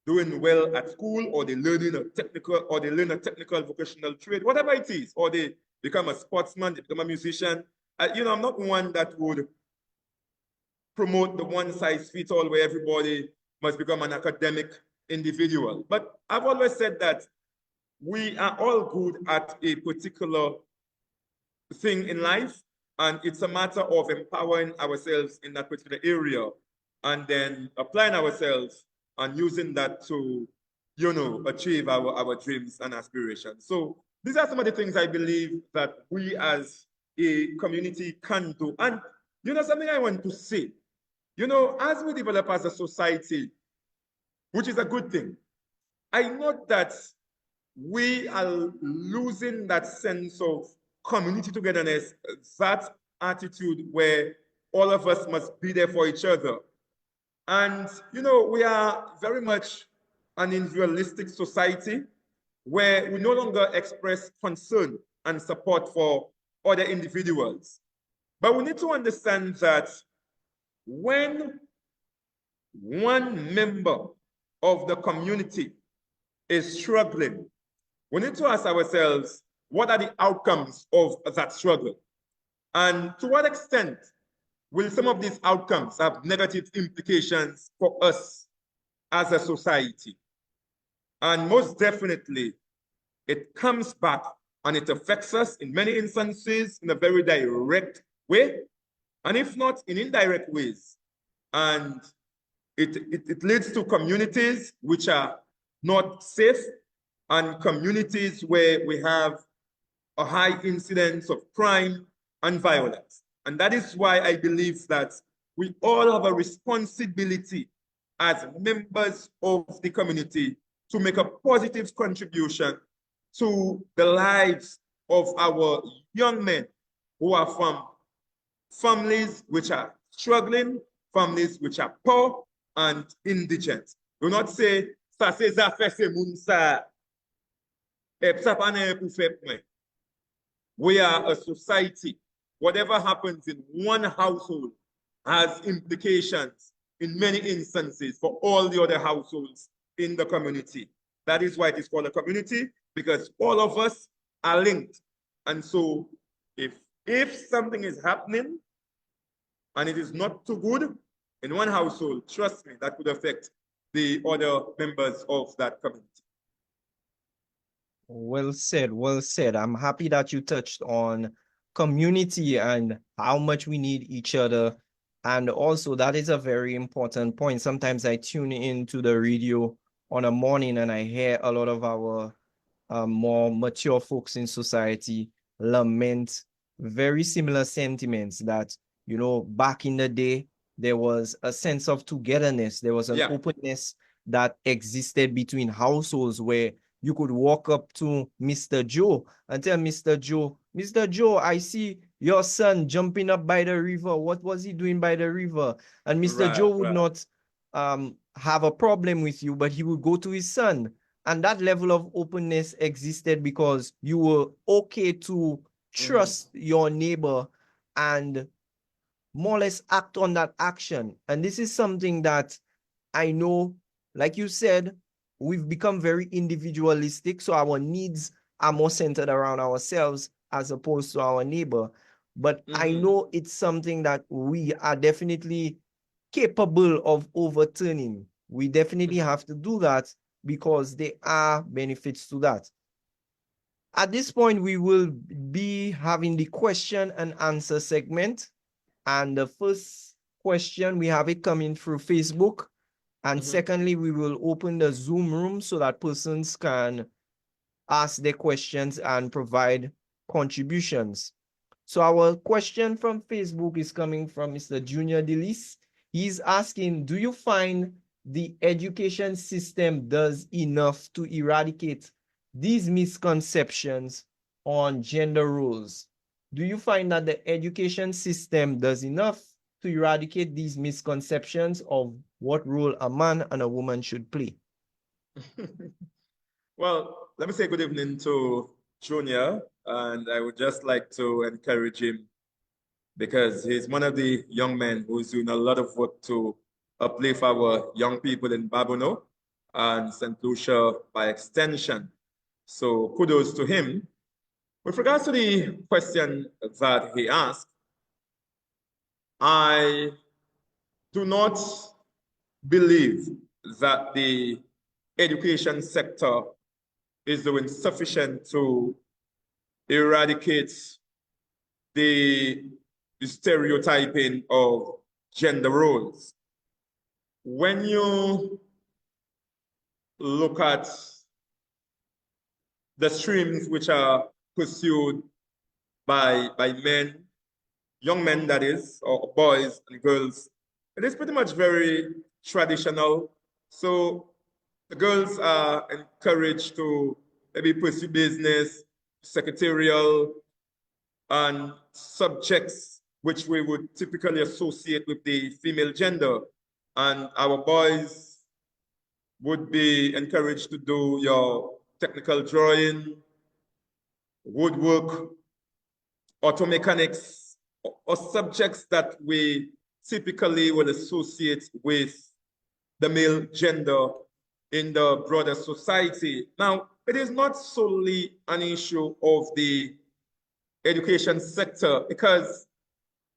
Speaker 3: doing well at school, or they learning a technical, or they learn a technical vocational trade, whatever it is, or they become a sportsman, they become a musician. I'm not one that would promote the one-size-fits-all where everybody must become an academic individual. But I've always said that we are all good at a particular thing in life, and it's a matter of empowering ourselves in that particular area and then applying ourselves and using that to, achieve our dreams and aspirations. So these are some of the things I believe that we as a community can do. And something I want to say, as we develop as a society, which is a good thing, I know that we are losing that sense of community togetherness, that attitude where all of us must be there for each other. And, we are very much an individualistic society where we no longer express concern and support for other individuals. But we need to understand that when one member of the community is struggling, we need to ask ourselves, what are the outcomes of that struggle? And to what extent will some of these outcomes have negative implications for us as a society? And most definitely, it comes back and it affects us in many instances in a very direct way, and if not in indirect ways. And it leads to communities which are not safe, and communities where we have a high incidence of crime and violence. And that is why I believe that we all have a responsibility as members of the community to make a positive contribution to the lives of our young men who are from families which are struggling, families which are poor and indigent. Do not say, "Ça c'est affaire c'est moun sa." We are a society. Whatever happens in one household has implications in many instances for all the other households in the community. That is why it is called a community, because all of us are linked. And so if something is happening and it is not too good in one household, trust me, that could affect the other members of that community.
Speaker 2: Well said, well said. I'm happy that you touched on community and how much we need each other. And also that is a very important point. Sometimes I tune into the radio on a morning and I hear a lot of our more mature folks in society lament very similar sentiments that, back in the day, there was a sense of togetherness. There was an openness that existed between households where you could walk up to Mr. Joe and tell Mr. Joe, I see your son jumping up by the river. What was he doing by the river? And Mr. Joe would not have a problem with you, but he would go to his son. And that level of openness existed because you were okay to trust your neighbor and more or less act on that action. And this is something that I know, like you said, we've become very individualistic, so our needs are more centered around ourselves. as opposed to our neighbor. But I know it's something that we are definitely capable of overturning. We definitely have to do that because there are benefits to that. At this point, we will be having the question and answer segment. And the first question, we have it coming through Facebook. And secondly, we will open the Zoom room so that persons can ask their questions and provide contributions. So our question from Facebook is coming from Mr. Junior Delis. He's asking, do you find the education system does enough to eradicate these misconceptions on gender roles? Do you find that the education system does enough to eradicate these misconceptions of what role a man and a woman should play?
Speaker 3: Well, let me say good evening to Junior, and I would just like to encourage him because he's one of the young men who's doing a lot of work to uplift our young people in Babono and St. Lucia by extension. So kudos to him. With regards to the question that he asked, I do not believe that the education sector is doing sufficient to eradicate the stereotyping of gender roles. When you look at the streams which are pursued by men, young men that is, or boys and girls, it is pretty much very traditional. So the girls are encouraged to maybe pursue business, secretarial, and subjects which we would typically associate with the female gender. And our boys would be encouraged to do your technical drawing, woodwork, auto mechanics, or subjects that we typically will associate with the male gender in the broader society. Now, it is not solely an issue of the education sector because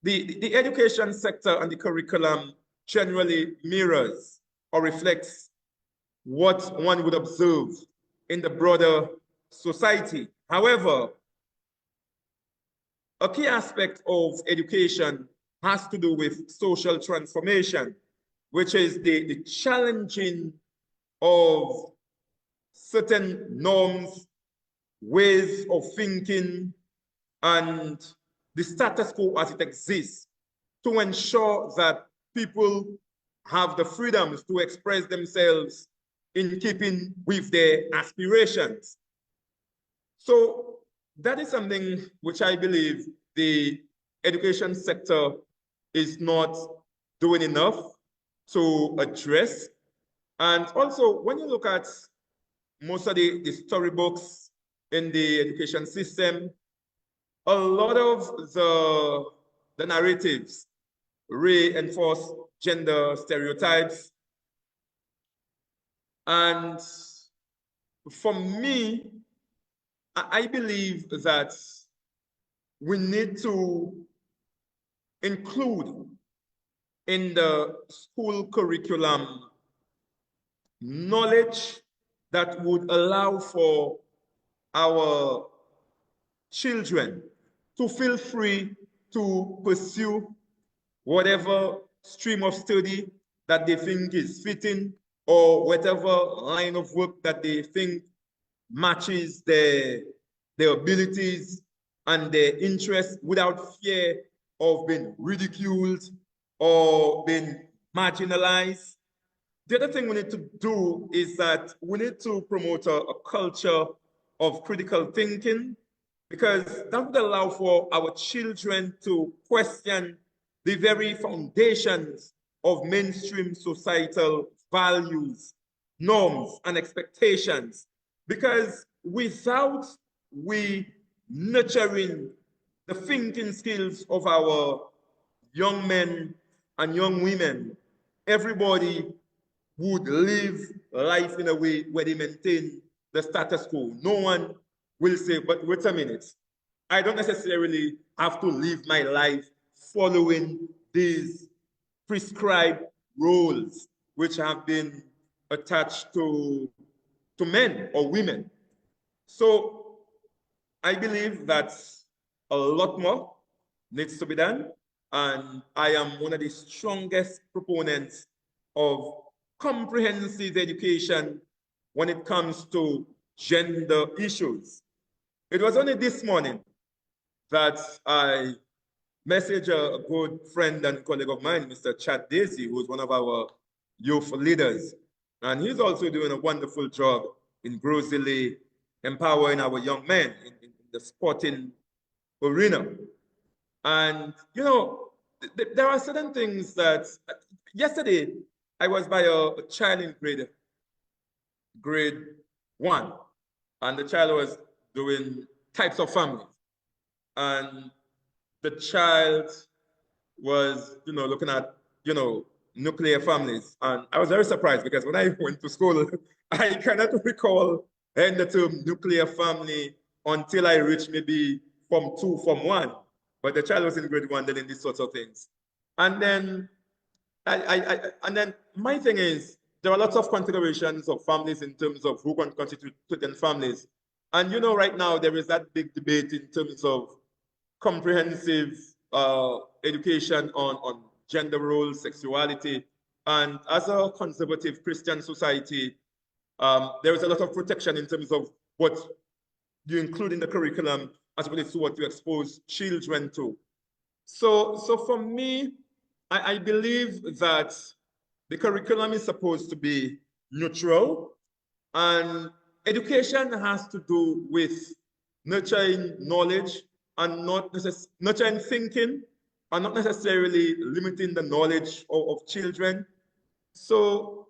Speaker 3: the education sector and the curriculum generally mirrors or reflects what one would observe in the broader society. However, a key aspect of education has to do with social transformation, which is the challenging of certain norms, ways of thinking, and the status quo as it exists to ensure that people have the freedoms to express themselves in keeping with their aspirations. So that is something which I believe the education sector is not doing enough to address. And also, when you look at most of the storybooks in the education system, a lot of the narratives reinforce gender stereotypes. And for me, I believe that we need to include in the school curriculum knowledge that would allow for our children to feel free to pursue whatever stream of study that they think is fitting or whatever line of work that they think matches their abilities and their interests without fear of being ridiculed or being marginalized. The other thing we need to do is that we need to promote a culture of critical thinking, because that would allow for our children to question the very foundations of mainstream societal values, norms, and expectations. Because without we nurturing the thinking skills of our young men and young women, everybody would live life in a way where they maintain the status quo. No one will say, but wait a minute, I don't necessarily have to live my life following these prescribed roles which have been attached to men or women. So I believe that a lot more needs to be done. And I am one of the strongest proponents of comprehensive education when it comes to gender issues. It was only this morning that I messaged a good friend and colleague of mine, Mr. 𝐊𝐿𝐴, who is one of our youth leaders. And he's also doing a wonderful job in grossly empowering our young men in the sporting arena. And, you know, there are certain things that, yesterday, I was by a child in grade 1, and the child was doing types of families. And the child was, you know, looking at, you know, nuclear families. And I was very surprised because when I went to school, I cannot recall hearing the term nuclear family until I reached maybe Form 2, Form 1. But the child was in grade 1 learning these sorts of things. And then my thing is, there are lots of considerations of families in terms of who can constitute certain families. And you know, right now there is that big debate in terms of comprehensive education on gender roles, sexuality. And as a conservative Christian society, there is a lot of protection in terms of what you include in the curriculum as it relates to what you expose children to. So for me, I believe that the curriculum is supposed to be neutral, and education has to do with nurturing knowledge and nurturing thinking, and not necessarily limiting the knowledge of children. So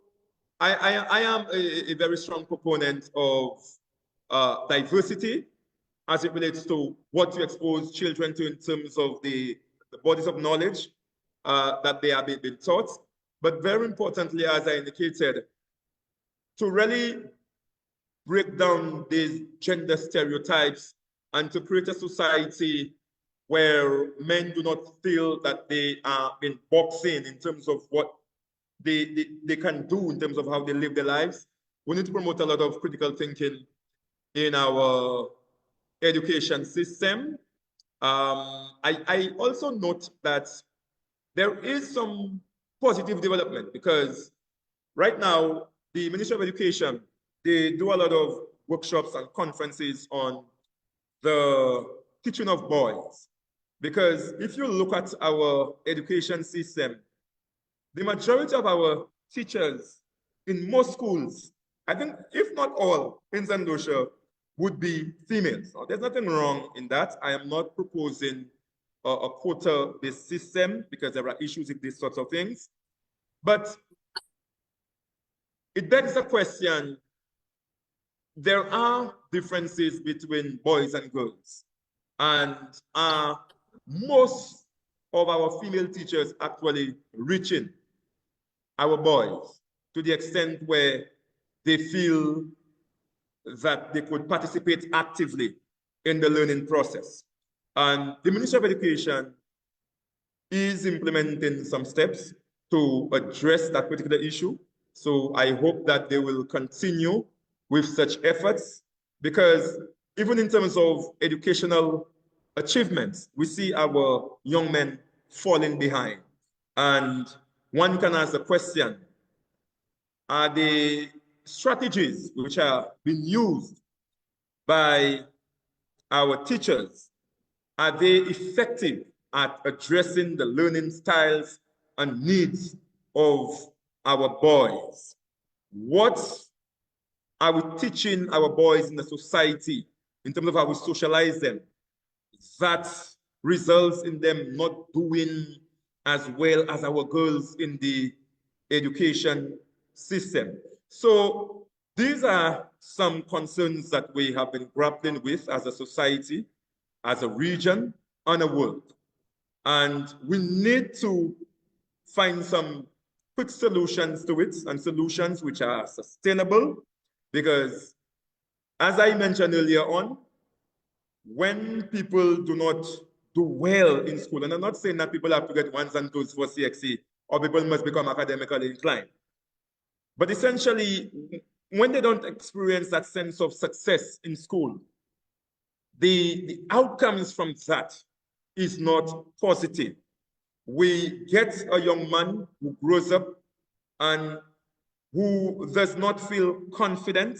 Speaker 3: I am a very strong proponent of diversity as it relates to what you expose children to in terms of the bodies of knowledge that they are being taught. But very importantly, as I indicated, to really break down these gender stereotypes and to create a society where men do not feel that they are being boxed in terms of what they can do in terms of how they live their lives. We need to promote a lot of critical thinking in our education system. I also note that there is some positive development, because right now the Ministry of Education, they do a lot of workshops and conferences on the teaching of boys. Because if you look at our education system, the majority of our teachers in most schools, I think if not all, in Zandosha, would be females. Now, there's nothing wrong in that. I am not proposing a quota-based system because there are issues with these sorts of things. But it begs the question, there are differences between boys and girls. And most of our female teachers actually reaching our boys to the extent where they feel that they could participate actively in the learning process. And the Ministry of Education is implementing some steps to address that particular issue. So I hope that they will continue with such efforts, because even in terms of educational achievements, we see our young men falling behind. And one can ask the question, are the strategies which are being used by our teachers, are they effective at addressing the learning styles and needs of our boys? What are we teaching our boys in the society in terms of how we socialize them that results in them not doing as well as our girls in the education system? So these are some concerns that we have been grappling with as a society, as a region, and a world. And we need to find some quick solutions to it, and solutions which are sustainable, because as I mentioned earlier on, when people do not do well in school, and I'm not saying that people have to get 1s and 2s for CXC or people must become academically inclined, but essentially, when they don't experience that sense of success in school, the outcomes from that is not positive. We get a young man who grows up and who does not feel confident,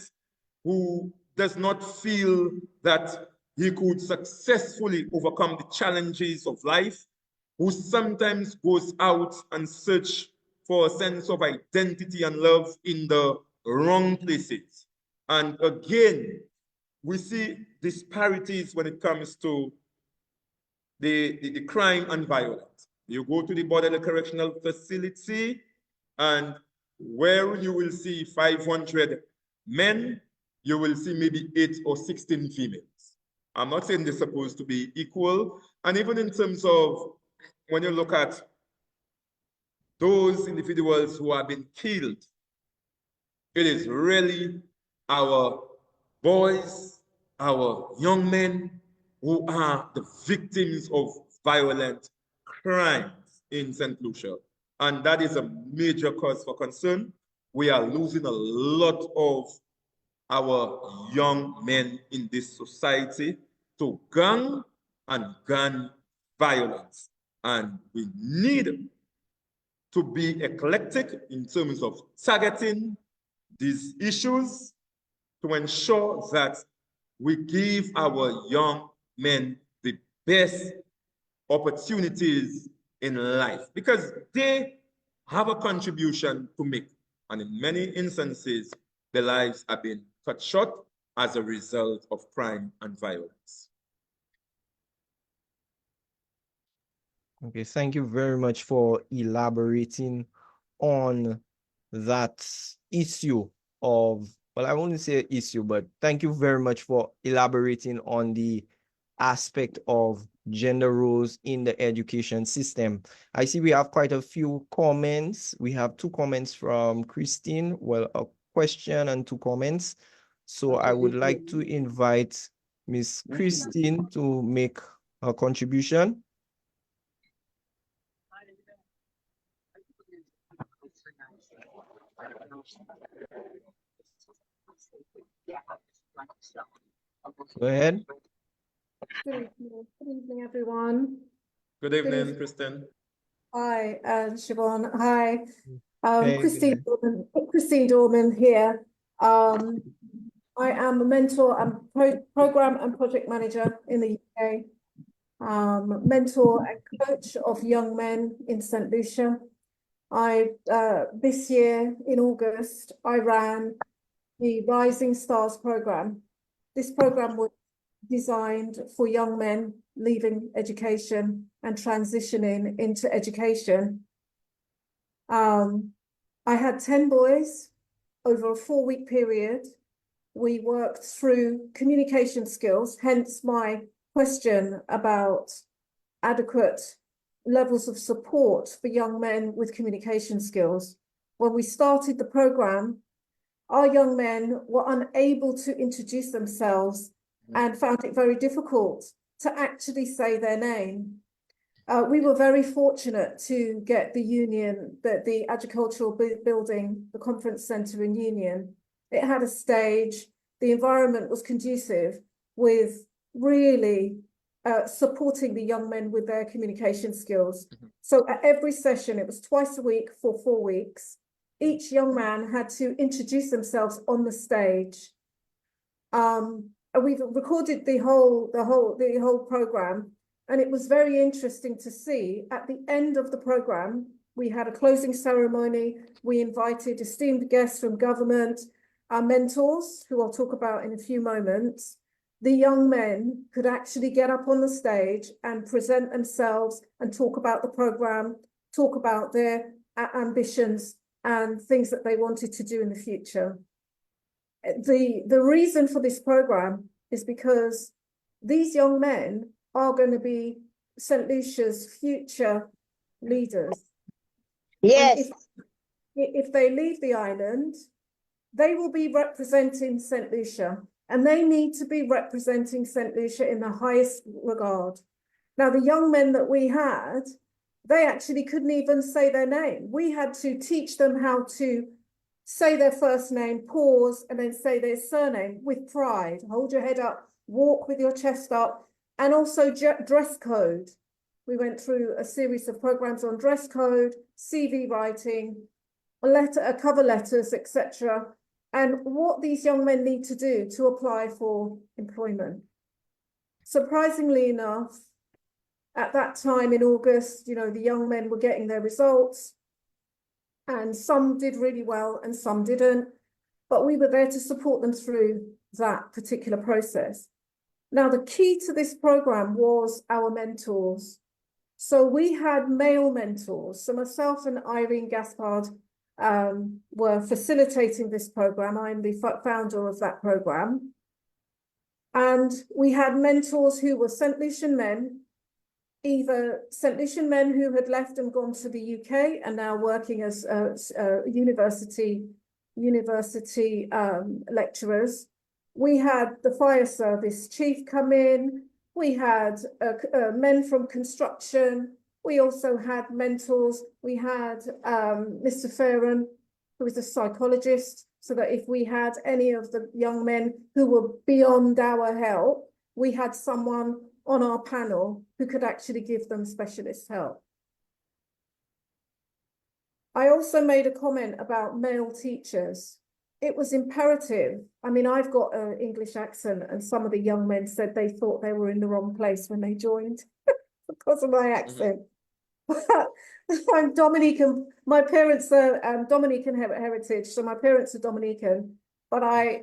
Speaker 3: who does not feel that he could successfully overcome the challenges of life, who sometimes goes out and search for a sense of identity and love in the wrong places. And again, we see disparities when it comes to the crime and violence. You go to the Border Correctional Facility, and where you will see 500 men, you will see maybe 8 or 16 females. I'm not saying they're supposed to be equal. And even in terms of when you look at those individuals who have been killed, it is really our boys, our young men who are the victims of violent crimes in St. Lucia. And that is a major cause for concern. We are losing a lot of our young men in this society to gang and gun violence. And we need to be eclectic in terms of targeting these issues to ensure that we give our young men the best opportunities in life, because they have a contribution to make. And in many instances, their lives have been cut short as a result of crime and violence.
Speaker 2: Okay, thank you very much for elaborating on that issue of, well, I won't say issue, but thank you very much for elaborating on the aspect of gender roles in the education system. I see we have quite a few comments. We have 2 comments from Christine, well, a question and 2 comments. So I would like to invite Miss Christine to make a contribution. Go ahead.
Speaker 4: Good evening, everyone.
Speaker 3: Good evening, Kristen.
Speaker 4: Hi, Siobhan. Hi,
Speaker 2: Hey,
Speaker 4: Christine Dorman here. I am a mentor and program and project manager in the UK. Mentor and coach of young men in St. Lucia. This year in August, I ran the Rising Stars program. This program was designed for young men leaving education and transitioning into education. I had 10 boys over a 4-week period. We worked through communication skills, hence my question about adequate levels of support for young men with communication skills. When we started the program, our young men were unable to introduce themselves and found it very difficult to actually say their name. We were very fortunate to get the Union, the agricultural building, the conference centre in Union. It had a stage, the environment was conducive with really supporting the young men with their communication skills. So at every session, it was twice a week for 4 weeks. Each young man had to introduce themselves on the stage. We've recorded the whole program, and it was very interesting to see at the end of the program, we had a closing ceremony. We invited esteemed guests from government, our mentors, who I'll talk about in a few moments. The young men could actually get up on the stage and present themselves and talk about the program, talk about their ambitions and things that they wanted to do in the future. The reason for this program is because these young men are going to be St. Lucia's future leaders.
Speaker 5: Yes.
Speaker 4: If they leave the island, they will be representing St. Lucia. and they need to be representing St. Lucia in the highest regard. Now, the young men that we had, they actually couldn't even say their name. We had to teach them how to say their first name, pause, and then say their surname with pride. Hold your head up, walk with your chest up, and also dress code. We went through a series of programs on dress code, CV writing, cover letters, etc., and what these young men need to do to apply for employment. Surprisingly enough, at that time in August, you know, the young men were getting their results, and some did really well and some didn't, but we were there to support them through that particular process. Now, the key to this program was our mentors. So we had male mentors. So myself and 𝐅𝐴𝐶𝐿𝐴 were facilitating this program. I'm the founder of that program. And we had mentors who were St. Lucian men, either St. Lucian men who had left and gone to the UK and now working as university lecturers. We had the fire service chief come in. We had men from construction. We also had mentors. We had Mr. FOREMEN, who was a psychologist, so that if we had any of the young men who were beyond our help, we had someone on our panel who could actually give them specialist help. I also made a comment about male teachers. It was imperative. I mean, I've got an English accent, and some of the young men said they thought they were in the wrong place when they joined because of my accent. I'm Dominican. My parents are Dominican heritage, so my parents are Dominican. But I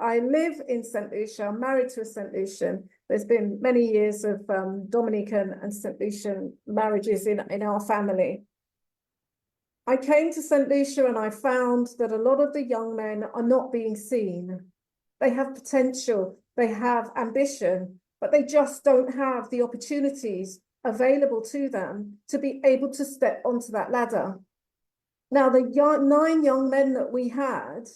Speaker 4: live in St. Lucia. I'm married to a St. Lucian. There's been many years of Dominican and St. Lucian marriages in our family. I came to St. Lucia and I found that a lot of the young men are not being seen. They have potential, they have ambition, but they just don't have the opportunities available to them to be able to step onto that ladder. Now, the 9 young men that we had,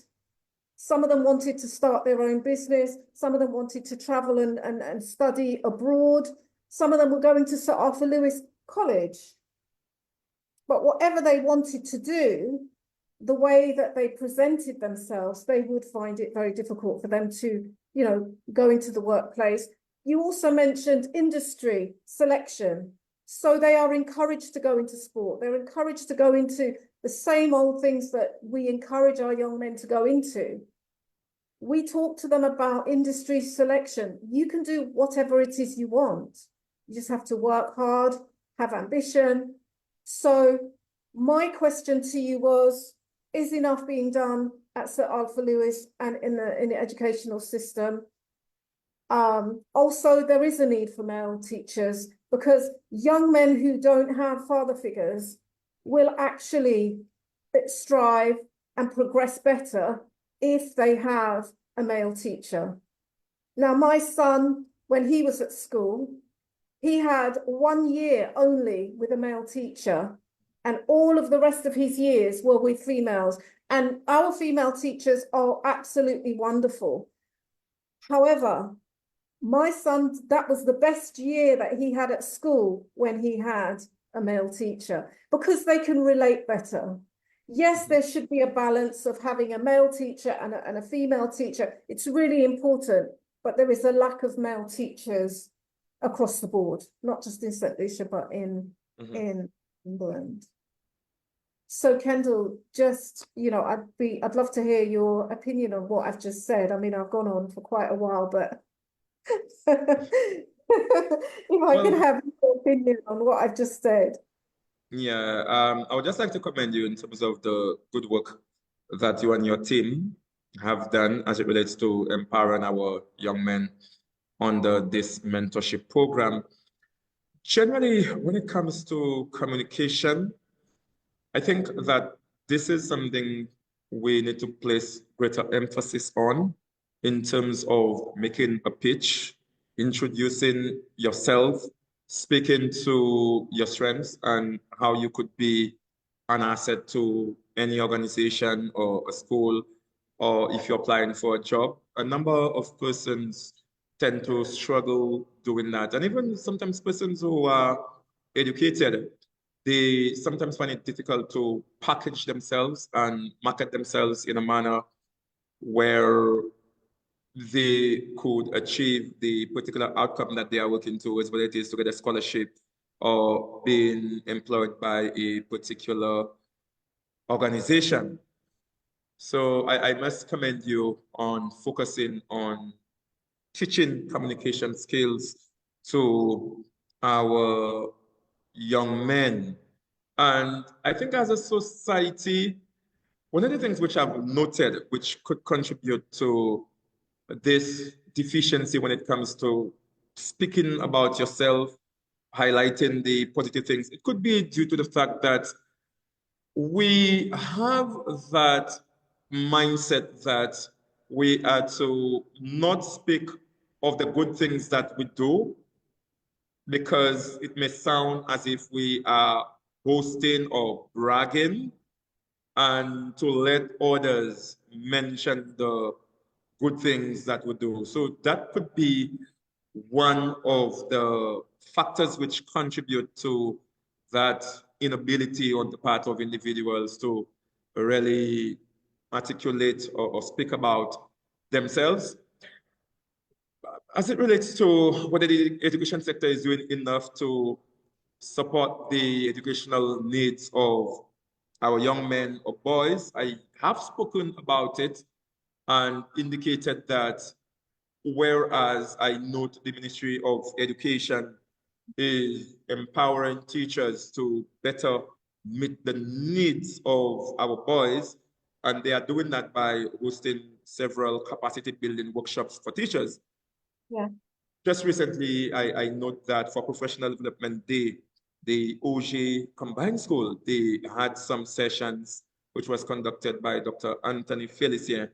Speaker 4: some of them wanted to start their own business, some of them wanted to travel and study abroad, some of them were going to Sir Arthur Lewis College. But whatever they wanted to do, the way that they presented themselves, they would find it very difficult for them to, you know, go into the workplace. You also mentioned industry selection. So they are encouraged to go into sport. They're encouraged to go into the same old things that we encourage our young men to go into. We talk to them about industry selection. You can do whatever it is you want. You just have to work hard, have ambition. So my question to you was, is enough being done at Sir Arthur Lewis and in the educational system? Also, there is a need for male teachers because young men who don't have father figures will actually strive and progress better if they have a male teacher. Now, my son, when he was at school, he had 1 year only with a male teacher, and all of the rest of his years were with females. And our female teachers are absolutely wonderful. However, my son, that was the best year that he had at school when he had a male teacher, because they can relate better. Yes, there should be a balance of having a male teacher and a female teacher. It's really important, but there is a lack of male teachers across the board, not just in St. Lucia, but in England. So Kendall, just, you know, I'd love to hear your opinion on what I've just said. I mean, I've gone on for quite a while, but if I could have your opinion on what I've just said.
Speaker 1: Yeah, I would just like to commend you in terms of the good work that you and your team have done as it relates to empowering our young men under this mentorship program. Generally, when it comes to communication, I think that this is something we need to place greater emphasis on in terms of making a pitch, introducing yourself, speaking to your strengths and how you could be an asset to any organization or a school
Speaker 3: or if you're applying for a job, a number of persons tend to struggle doing that. And even sometimes persons who are educated, they sometimes find it difficult to package themselves and market themselves in a manner where they could achieve the particular outcome that they are working towards, whether it is to get a scholarship or being employed by a particular organization. So I must commend you on focusing on teaching communication skills to our young men. And I think as a society, one of the things which I've noted, which could contribute to this deficiency when it comes to speaking about yourself, highlighting the positive things, it could be due to the fact that we have that mindset that we are to not speak of the good things that we do because it may sound as if we are boasting or bragging, and to let others mention the good things that we do. So that could be one of the factors which contribute to that inability on the part of individuals to really articulate or speak about themselves. As it relates to whether the education sector is doing enough to support the educational needs of our young men or boys, I have spoken about it and indicated that whereas I note the Ministry of Education is empowering teachers to better meet the needs of our boys, and they are doing that by hosting several capacity building workshops for teachers.
Speaker 4: Yeah.
Speaker 3: Just recently, I note that for Professional Development Day, the 𝐊𝐿𝐥𝐿 Combined School, they had some sessions which was conducted by Dr. Anthony Felicien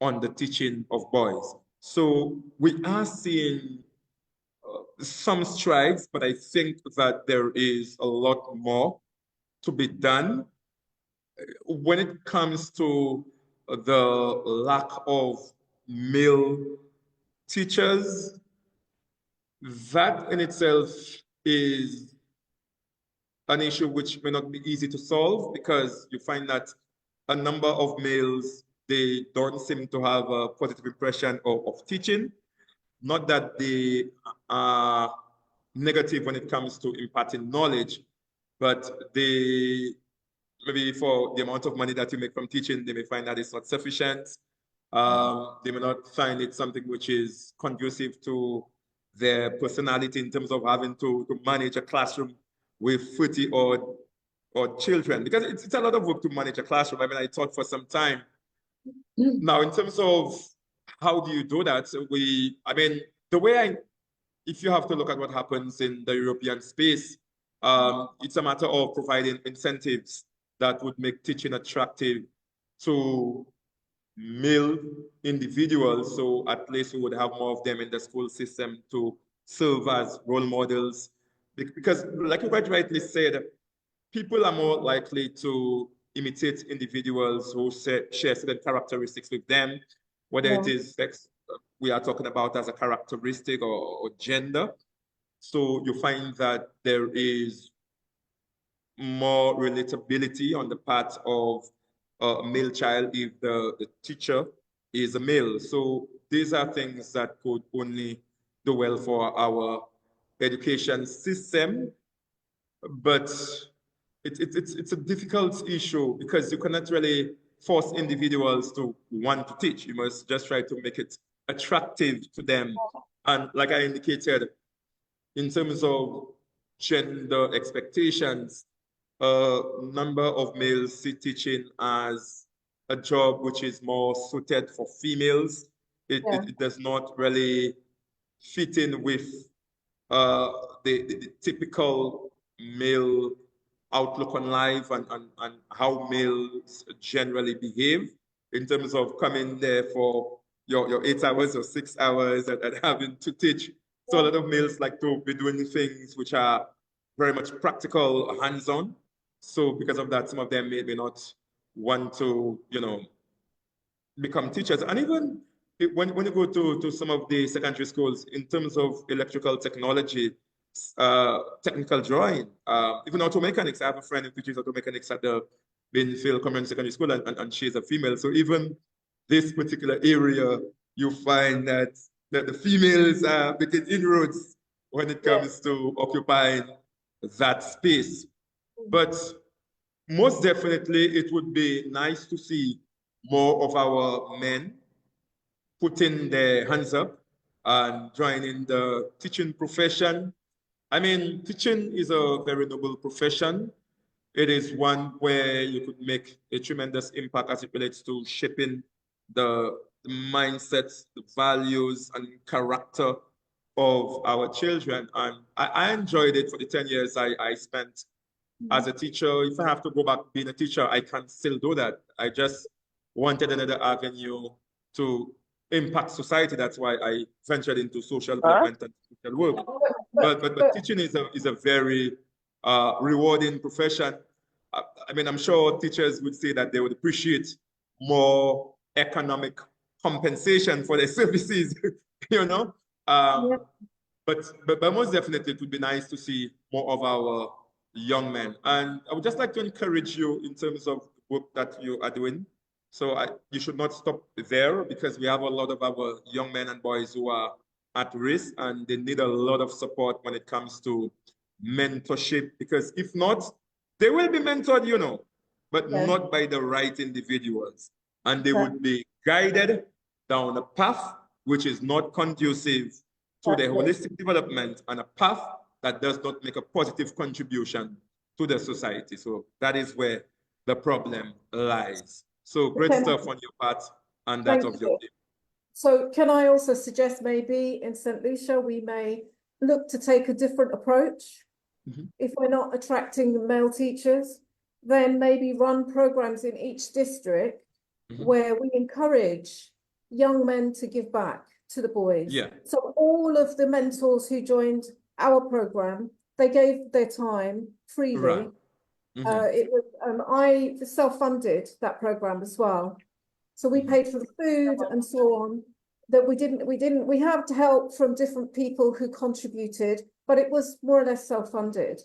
Speaker 3: on the teaching of boys. So we are seeing some strides, but I think that there is a lot more to be done. When it comes to the lack of male teachers, that in itself is an issue which may not be easy to solve, because you find that a number of males, they don't seem to have a positive impression of teaching. Not that they are negative when it comes to imparting knowledge, but they, maybe for the amount of money that you make from teaching, they may find that it's not sufficient. They may not find it something which is conducive to their personality in terms of having to manage a classroom with 30 or children, because it's a lot of work to manage a classroom. I mean, I taught for some time. Now, in terms of how do you do that? I mean, the way if you have to look at what happens in the European space, it's a matter of providing incentives that would make teaching attractive to male individuals. So at least we would have more of them in the school system to serve as role models. Because like you quite rightly said, people are more likely to imitate individuals who share certain characteristics with them, whether it is sex we are talking about as a characteristic or gender. So you find that there is more relatability on the part of a male child if the teacher is a male. So these are things that could only do well for our education system. But it's a difficult issue because you cannot really force individuals to want to teach. You must just try to make it attractive to them. And like I indicated, in terms of gender expectations, a number of males see teaching as a job which is more suited for females. It does not really fit in with the typical male outlook on life and how males generally behave in terms of coming there for your 8 hours or 6 hours and having to teach. So a lot of males like to be doing things which are very much practical, hands-on. So because of that, some of them may not want to, become teachers. And even when you go to some of the secondary schools, in terms of electrical technology, technical drawing, even auto mechanics. I have a friend who teaches auto mechanics at the Binfield Community Secondary School, and she's a female. So even this particular area, you find that the females are making inroads when it comes to occupying that space. But most definitely, it would be nice to see more of our men putting their hands up and joining the teaching profession. I mean, teaching is a very noble profession. It is one where you could make a tremendous impact as it relates to shaping the mindsets, the values, and character of our children. And I enjoyed it for the 10 years I spent as a teacher. If I have to go back being a teacher, I can still do that. I just wanted another avenue to impact society. That's why I ventured into social development and social work. But teaching is a very rewarding profession. I mean, I'm sure teachers would say that they would appreciate more economic compensation for their services, you know. But most definitely, it would be nice to see more of our young men. And I would just like to encourage you in terms of the work that you are doing. So you should not stop there, because we have a lot of our young men and boys who are at risk, and they need a lot of support when it comes to mentorship, because if not, they will be mentored, you know, but not by the right individuals. And they would be guided down a path which is not conducive to their holistic development, and a path that does not make a positive contribution to the society. So that is where the problem lies. So great stuff on your part and that of your team.
Speaker 4: So can I also suggest maybe in St. Lucia, we may look to take a different approach? If we're not attracting male teachers, then maybe run programs in each district where we encourage young men to give back to the boys. So all of the mentors who joined our program, they gave their time freely. It was I self-funded that program as well. So we paid for the food and so on. That we had help from different people who contributed, but it was more or less self-funded.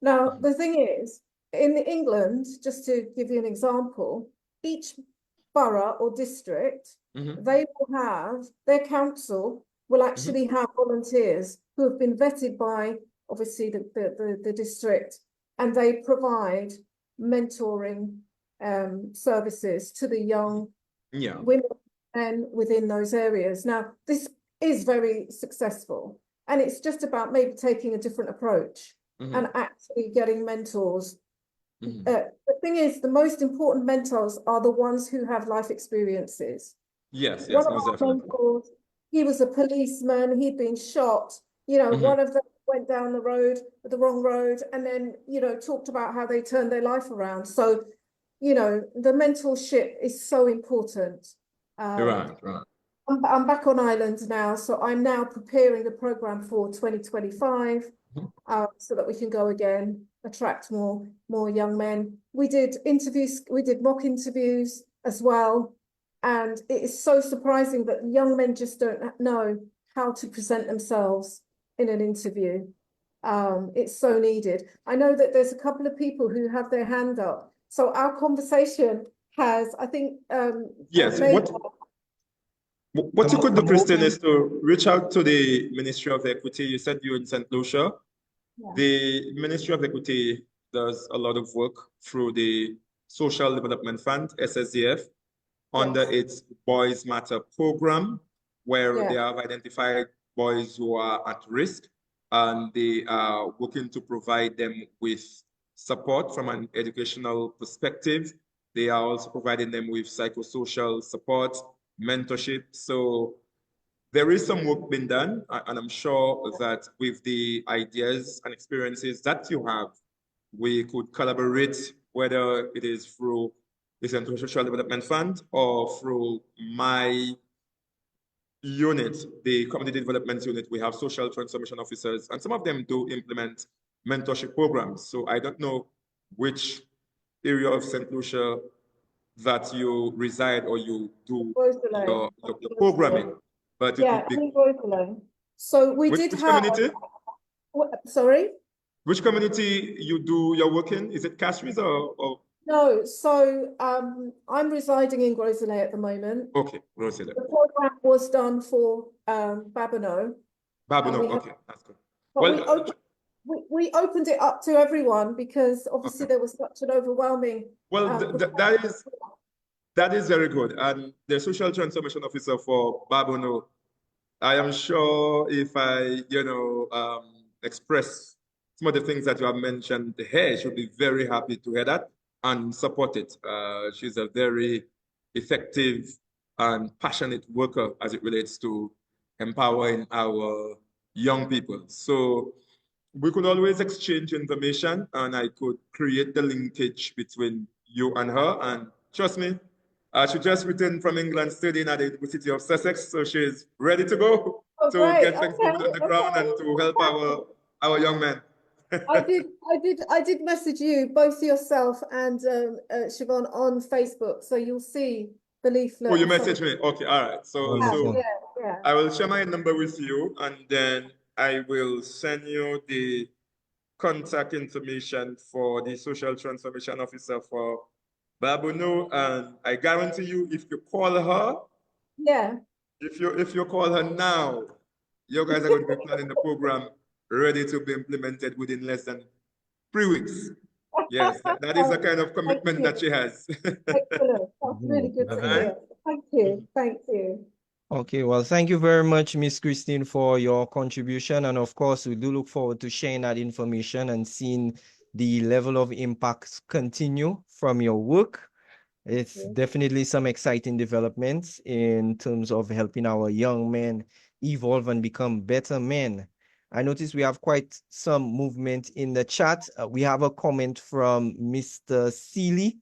Speaker 4: Now, the thing is, in England, just to give you an example, each borough or district, they will have, their council will actually have volunteers who have been vetted by, obviously, the district, and they provide mentoring services to the young women and within those areas. Now, this is very successful, and it's just about maybe taking a different approach and actually getting mentors. The thing is, the most important mentors are the ones who have life experiences.
Speaker 3: Yes,
Speaker 4: One of our mentors, he was a policeman, he'd been shot, you know, one of them went down the road, the wrong road, and then, you know, talked about how they turned their life around. So, you know, the mentorship is so important.
Speaker 3: Right.
Speaker 4: I'm back on island now, so I'm now preparing the program for 2025 so that we can go again, attract more young men. We did interviews, we did mock interviews as well, and it is so surprising that young men just don't know how to present themselves in an interview. It's so needed. I know that there's a couple of people who have their hand up, so our conversation has, I think,
Speaker 3: yes. What you could do, Christine, is to reach out to the Ministry of Equity. You said you're in St. Lucia. The Ministry of Equity does a lot of work through the Social Development Fund, SSDF, under its Boys Matter program, where they have identified boys who are at risk, and they are working to provide them with support from an educational perspective. They are also providing them with psychosocial support, mentorship. So there is some work being done, and I'm sure that with the ideas and experiences that you have, we could collaborate, whether it is through the Central Social Development Fund or through my unit, the Community Development Unit. We have social transformation officers, and some of them do implement mentorship programs. So I don't know which area of St. Lucia that you reside or you do
Speaker 4: Rosalie.
Speaker 3: your programming, but it
Speaker 4: Yeah,
Speaker 3: would be
Speaker 4: in Rosalie. So we
Speaker 3: which
Speaker 4: did have,
Speaker 3: community?
Speaker 4: sorry?
Speaker 3: Which community you do your work in? Is it Castries or
Speaker 4: No, so I'm residing in Rosalie at the moment.
Speaker 3: okay, Rosalie.
Speaker 4: The program was done for Babino.
Speaker 3: Babino,
Speaker 4: we have-
Speaker 3: okay, that's good.
Speaker 4: But
Speaker 3: Well,
Speaker 4: we opened it up to everyone because obviously
Speaker 3: Okay.
Speaker 4: there was such an overwhelming.
Speaker 3: well, that is very good. And the social transformation officer for Babino, I am sure if I, express some of the things that you have mentioned here, she'll be very happy to hear that and support it. She's a very effective and passionate worker as it relates to empowering our young people. So we could always exchange information and I could create the linkage between you and her. And trust me, she just returned from England studying at the University of Sussex, so she's ready to go
Speaker 4: Oh,
Speaker 3: to
Speaker 4: great.
Speaker 3: get things moving on the ground and to help our young men.
Speaker 4: I did message you, both yourself and Siobhan on Facebook, so you'll see the leaflet.
Speaker 3: Oh, you
Speaker 4: and some-
Speaker 3: message me? Okay, all right. So
Speaker 2: Wonderful.
Speaker 4: Yeah.
Speaker 3: I will share my number with you and then I will send you the contact information for the social transformation officer for Babino. And I guarantee you, if you call her,
Speaker 4: Yeah.
Speaker 3: if you call her now, you guys are going to be planning the program ready to be implemented within less than 3 weeks. Yes, that is the kind of commitment that she has.
Speaker 4: Excellent. That's really good to
Speaker 2: Definitely.
Speaker 4: hear. Thank you. Thank you.
Speaker 2: Okay, well, thank you very much, Miss Christine, for your contribution. And of course, we do look forward to sharing that information and seeing the level of impacts continue from your work. It's definitely some exciting developments in terms of helping our young men evolve and become better men. I notice we have quite some movement in the chat. We have a comment from Mr. Seeley.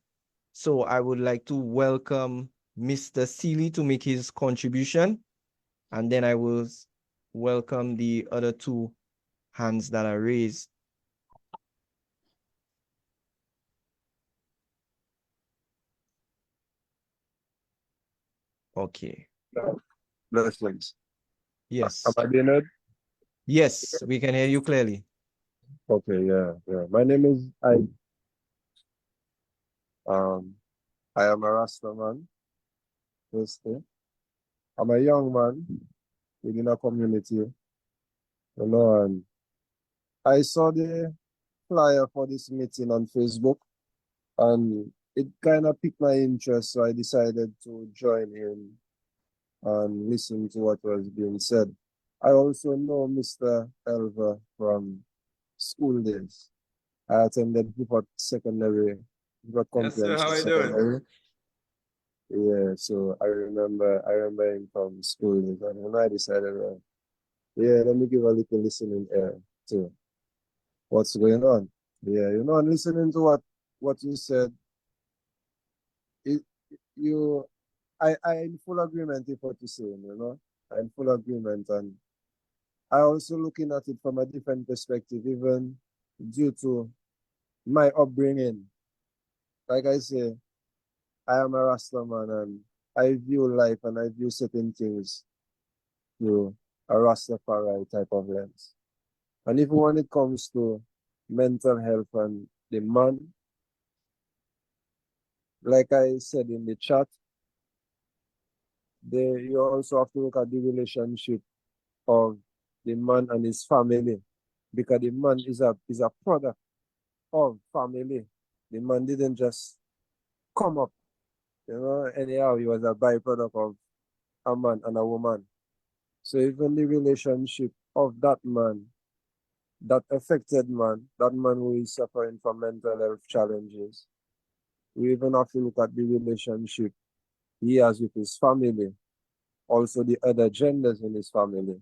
Speaker 2: So I would like to welcome Mr. Seeley to make his contribution. And then I will welcome the other two hands that are raised. Okay.
Speaker 6: Blessings.
Speaker 2: Yes.
Speaker 6: Am I being heard?
Speaker 2: Yes, we can hear you clearly.
Speaker 6: Okay, yeah. My name is I. I am a Rasta man. Firstly. I'm a young man within a community, and I saw the flyer for this meeting on Facebook, and it kind of piqued my interest, so I decided to join in and listen to what was being said. I also know Mr. Elva from school days. I attended Hipot Secondary, Hipot
Speaker 3: Yes, sir. How are you
Speaker 6: Secondary. Yeah, so I remember him from school days, and when I decided, let me give a little listening to what's going on. Yeah, and listening to what you said, I'm in full agreement with what you're saying, I'm in full agreement, and I also looking at it from a different perspective, even due to my upbringing. Like I say, I am a Rasta man and I view life and I view certain things through a Rastafari type of lens. And even when it comes to mental health and the man, like I said in the chat, you also have to look at the relationship of the man and his family, because the man is a product of family. The man didn't just come up, anyhow. He was a byproduct of a man and a woman. So even the relationship of that man, that affected man, that man who is suffering from mental health challenges, we even have to look at the relationship he has with his family, also the other genders in his family,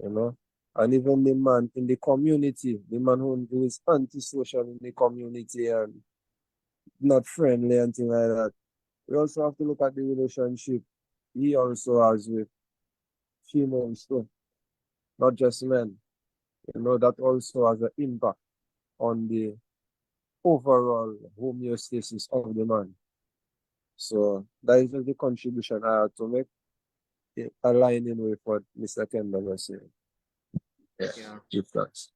Speaker 6: and even the man in the community, the man who is antisocial in the community and not friendly and things like that. We also have to look at the relationship he also has with females too, not just men. That also has an impact on the overall homeostasis of the man. So that is the contribution I had to make, aligning with what Mr. Kendall was saying.
Speaker 1: Yeah.
Speaker 6: Give thanks.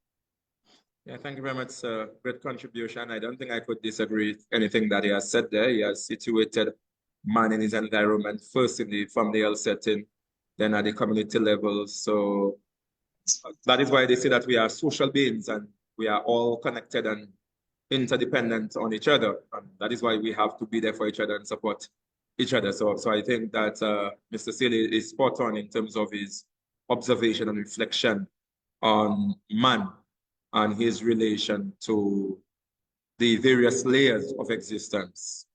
Speaker 1: Yeah, thank you very much, sir. Great contribution. I don't think I could disagree with anything that he has said there. He has situated man in his environment first in the family health setting, then at the community level. So that is why they say that we are social beings and we are all connected and interdependent on each other. And that is why we have to be there for each other and support each other. So I think that Mr. Sealy is spot on in terms of his observation and reflection on man and his relation to the various layers of existence.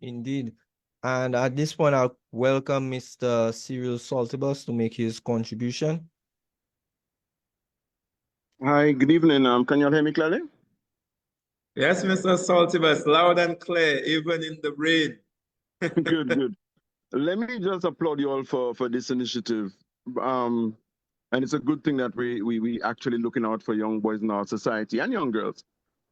Speaker 2: Indeed. And at this point, I'll welcome Mr. 𝐊𝐶𝐞𝐧𝐝𝐞 to make his contribution.
Speaker 7: Hi, good evening. Can you all hear me clearly?
Speaker 1: Yes, Mr. Saltibus, loud and clear, even in the rain.
Speaker 7: Good, good. Let me just applaud you all for this initiative. And it's a good thing that we actually looking out for young boys in our society and young girls.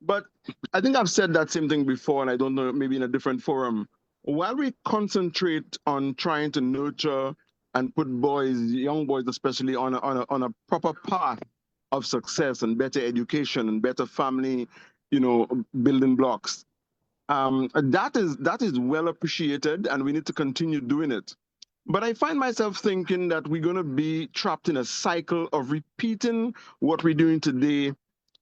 Speaker 7: But I think I've said that same thing before, and I don't know, maybe in a different forum. While we concentrate on trying to nurture and put boys, young boys especially, on a proper path of success and better education and better family, building blocks, that is well appreciated, and we need to continue doing it. But I find myself thinking that we're going to be trapped in a cycle of repeating what we're doing today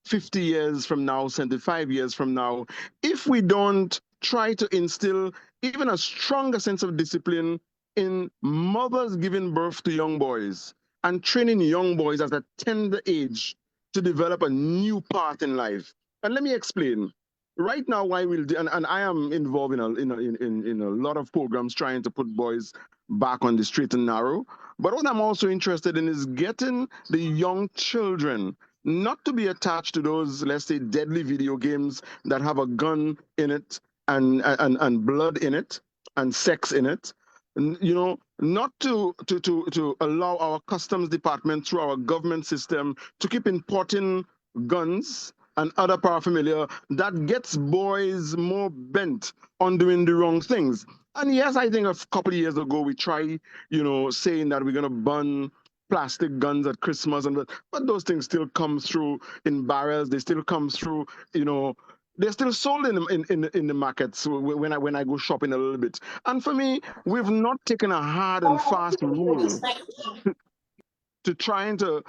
Speaker 7: 50 years from now, 75 years from now, if we don't try to instill even a stronger sense of discipline in mothers giving birth to young boys and training young boys at a tender age to develop a new path in life. And let me explain. Right now, why we'll do, and I am involved in a lot of programs trying to put boys back on the straight and narrow. But what I'm also interested in is getting the young children not to be attached to those, let's say, deadly video games that have a gun in it and blood in it and sex in it. Not to allow our customs department through our government system to keep importing guns and other paraphernalia that gets boys more bent on doing the wrong things. And yes, I think a couple of years ago we tried, saying that we're going to ban plastic guns at Christmas, but those things still come through in barrels. They still come through, they're still sold in the markets when I go shopping a little bit. And for me, we've not taken a hard and fast rule to trying to,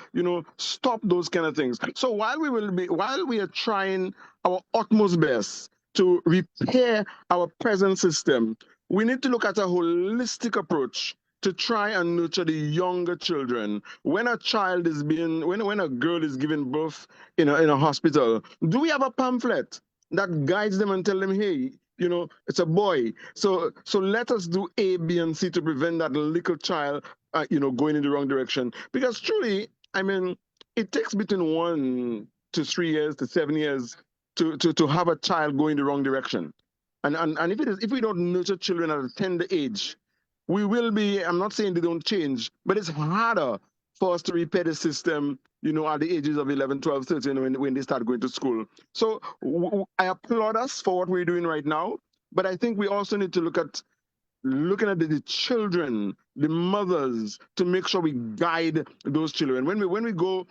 Speaker 7: stop those kind of things. So while we are trying our utmost best to repair our present system, we need to look at a holistic approach to try and nurture the younger children. When a child is when a girl is giving birth in a hospital, do we have a pamphlet that guides them and tell them, hey, it's a boy. So let us do A, B, and C to prevent that little child, going in the wrong direction. Because truly, it takes between 1 to 3 years to 7 years to have a child go in the wrong direction. And if we don't nurture children at a tender age, we will be, I'm not saying they don't change, but it's harder for us to repair the system, at the ages of 11, 12, 13, when they start going to school. So I applaud us for what we're doing right now, but I think we also need to looking at the children, the mothers, to make sure we guide those children. When we go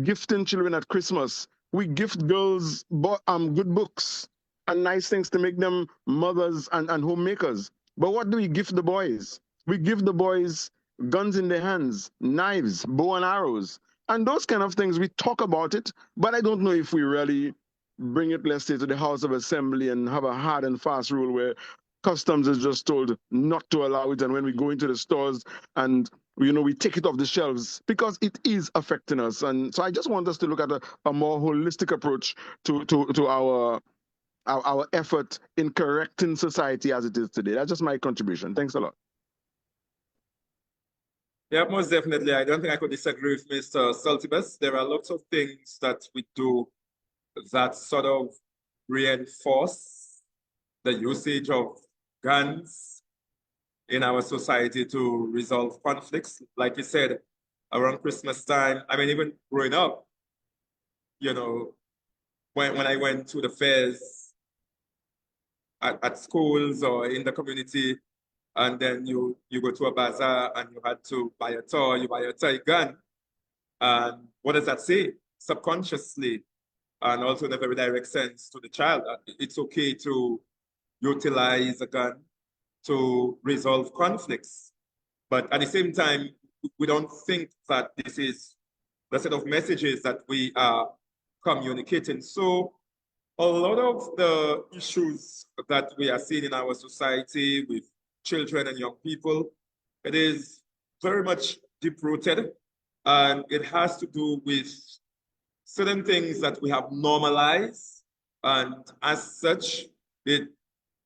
Speaker 7: gifting children at Christmas, we gift girls good books and nice things to make them mothers and homemakers. But what do we gift the boys? We give the boys guns in their hands, knives, bow and arrows, and those kind of things. We talk about it, but I don't know if we really bring it, let's say, to the House of Assembly and have a hard and fast rule where customs is just told not to allow it, and when we go into the stores and we take it off the shelves, because it is affecting us. And so I just want us to look at a more holistic approach to our effort in correcting society as it is today. That's just my contribution. Thanks a lot.
Speaker 1: Yeah, most definitely. I don't think I could disagree with Mr. 𝐊𝐶𝐞𝐧𝐝𝐞. There are lots of things that we do that sort of reinforce the usage of guns in our society to resolve conflicts. Like you said, around Christmas time, even growing up, when I went to the fairs
Speaker 3: at schools or in the community, and then you go to a bazaar and you had to buy a toy, you buy a toy gun. And what does that say? Subconsciously, and also in a very direct sense to the child, it's okay to utilize a gun to resolve conflicts. But at the same time, we don't think that this is the set of messages that we are communicating. So a lot of the issues that we are seeing in our society with children and young people, it is very much deep-rooted, and it has to do with certain things that we have normalized, and as such, it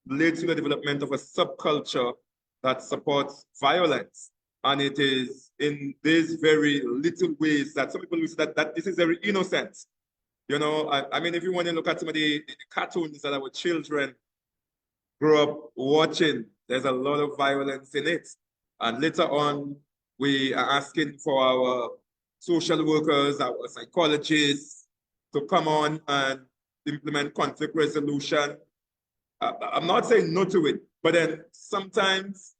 Speaker 3: leads to the development of a subculture that supports violence. And it is in these very little ways that some people use that this is very innocent. You know, I mean, if you want to look at some of the cartoons that our children grew up watching, there's a lot of violence in it. And later on, we are asking for our social workers, our psychologists to come on and implement conflict resolution. I'm not saying no to it, but then sometimes,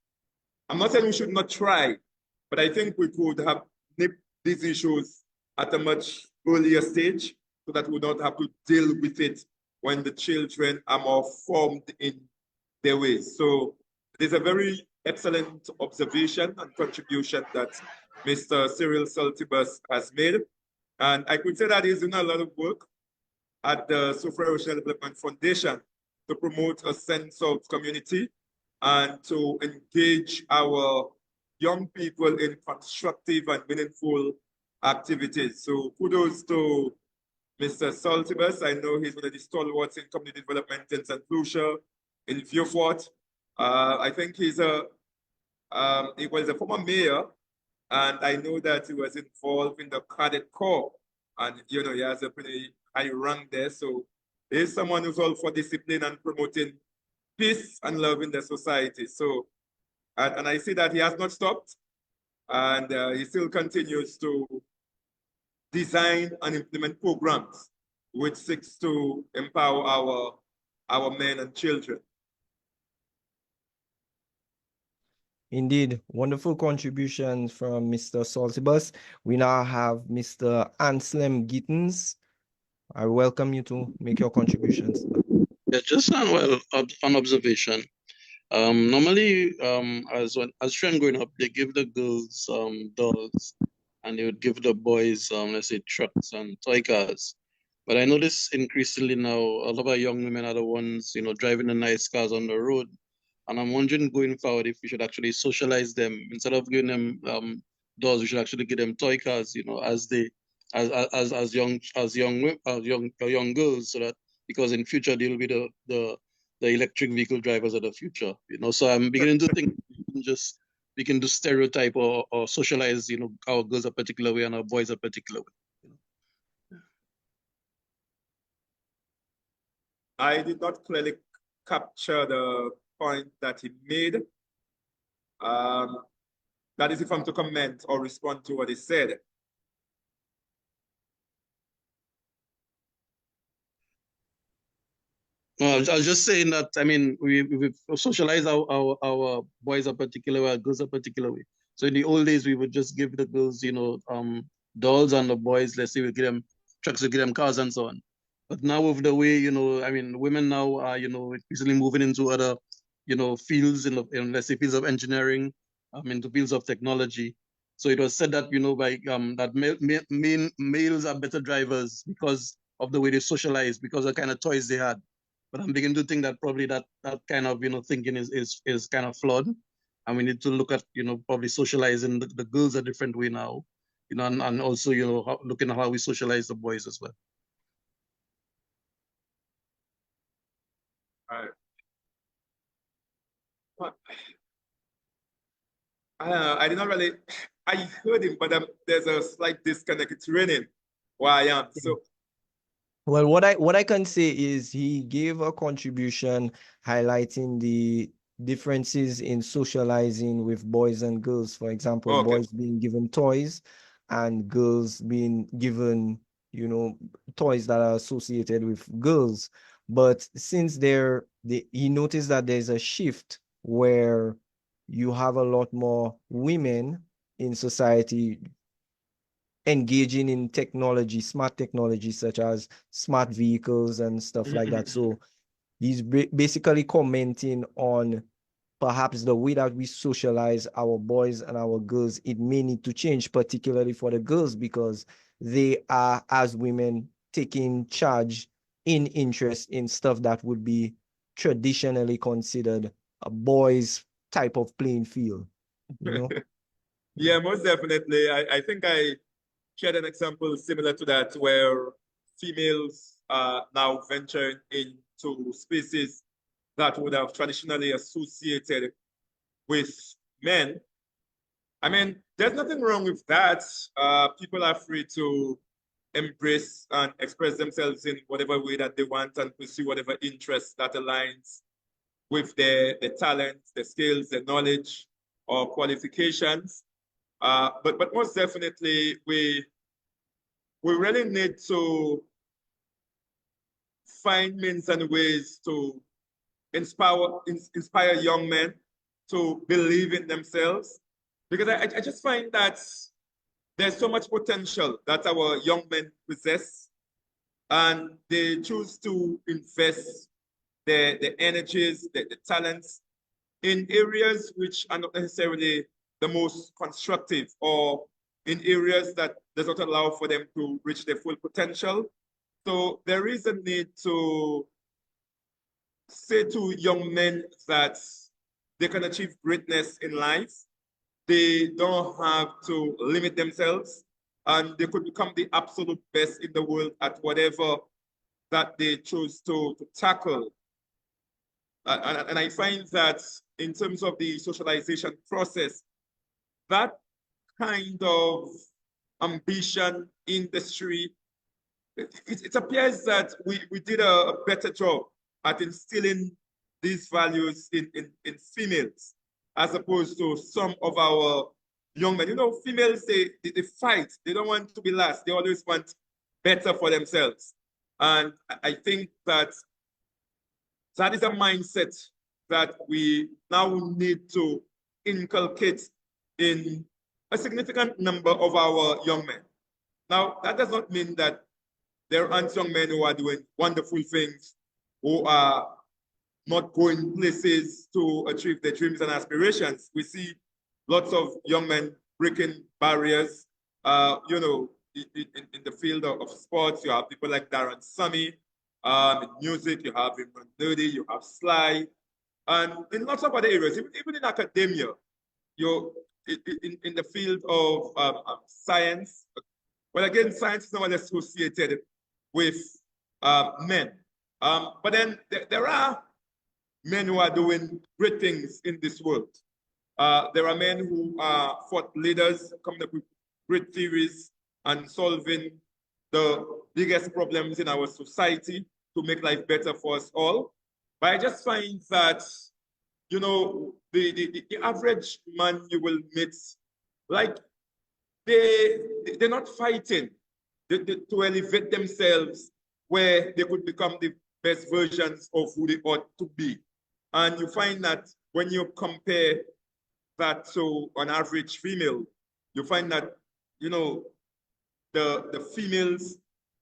Speaker 3: I'm not saying we should not try, but I think we could have nipped these issues at a much earlier stage so that we don't have to deal with it when the children are more formed in their ways. So there's a very excellent observation and contribution that Mr. 𝐊𝐶𝐶 has made. And I could say that he's doing a lot of work at the Socio-Racial Development Foundation to promote a sense of community and to engage our young people in constructive and meaningful activities. So kudos to Mr. 𝐊𝐶𝐶. I know he's one of the stalwarts in community development in St. Lucia, in Vieux-Fort. I think he was a former mayor, and I know that he was involved in the Cadet Corps, and you know, he has a pretty high rank there. So he's someone who's all for discipline and promoting peace and love in the society. So, and I see that he has not stopped, and he still continues to design and implement programs which seeks to empower our men and children.
Speaker 2: Indeed, wonderful contributions from Mr. 𝐊𝐶𝐶. We now have Mr. Anselm Gittens. I welcome you to make your contributions.
Speaker 8: Yeah, just an observation. Normally, as children growing up, they give the girls dolls, and they would give the boys, let's say, trucks and toy cars. But I notice increasingly now, a lot of young women are the ones, you know, driving the nice cars on the road. And I'm wondering going forward if we should actually socialize them instead of giving them dolls. We should actually give them toy cars, you know, as young girls, so that because in future they'll be the electric vehicle drivers of the future, you know. So I'm beginning to think we can just stereotype or socialize, you know, our girls a particular way and our boys a particular way. You know?
Speaker 3: I did not clearly capture the point that he made. That is if I'm to comment or respond to what he said.
Speaker 8: No, I was just saying that, I mean, we socialize our boys a particular way, our girls a particular way. So in the old days, we would just give the girls, you know, dolls, and the boys, let's say, we give them trucks, we give them cars and so on. But now with the way, you know, I mean, women now are, you know, increasingly moving into other, you know, fields in let's say, fields of engineering, into fields of technology. So it was said that, you know, by that males are better drivers because of the way they socialize, because of the kind of toys they had. But I'm beginning to think that probably that kind of, you know, thinking is kind of flawed, and we need to look at, you know, probably socializing the girls a different way now, you know, and also, you know, looking at how we socialize the boys as well.
Speaker 3: I did not really, I heard him, but there's a slight disconnect. It's raining where I am. So,
Speaker 2: well, what I can say is he gave a contribution highlighting the differences in socializing with boys and girls. For example,
Speaker 3: okay.
Speaker 2: Boys being given toys and girls being given, you know, toys that are associated with girls. But since he noticed that there's a shift where you have a lot more women in society engaging in technology, smart technology, such as smart vehicles and stuff like that. So he's basically commenting on perhaps the way that we socialize our boys and our girls. It may need to change, particularly for the girls, because they are, as women, taking charge in interest in stuff that would be traditionally considered a boys type of playing field, you know?
Speaker 3: Yeah, most definitely. I think I shared an example similar to that, where females are now venturing into spaces that would have traditionally associated with men. I mean, there's nothing wrong with that. People are free to embrace and express themselves in whatever way that they want and pursue whatever interest that aligns with their talents, their skills, their knowledge, or qualifications. But most definitely, we really need to find means and ways to inspire young men to believe in themselves, because I just find that there's so much potential that our young men possess, and they choose to invest their energies, their talents in areas which are not necessarily the most constructive, or in areas that does not allow for them to reach their full potential. So there is a need to say to young men that they can achieve greatness in life. They don't have to limit themselves, and they could become the absolute best in the world at whatever that they choose to tackle. And I find that in terms of the socialization process, that kind of ambition industry, it appears that we did a better job at instilling these values in females, as opposed to some of our young men. You know, females, they fight. They don't want to be last. They always want better for themselves. And I think that that is a mindset that we now need to inculcate in a significant number of our young men. Now, that does not mean that there aren't young men who are doing wonderful things, who are not going places to achieve their dreams and aspirations. We see lots of young men breaking barriers. You know, in the field of sports, you have people like Darren Sammy. In music, you have Imran Dirty, you have Sly, and in lots of other areas, even in academia, you in the field of science. Well, again, science is not associated with men. But then there are men who are doing great things in this world. There are men who are thought leaders, coming up with great theories and solving the biggest problems in our society to make life better for us all. But I just find that, you know, the average man you will meet, like, they're not fighting to elevate themselves where they could become the best versions of who they ought to be. And you find that when you compare that to an average female, you find that, you know, the females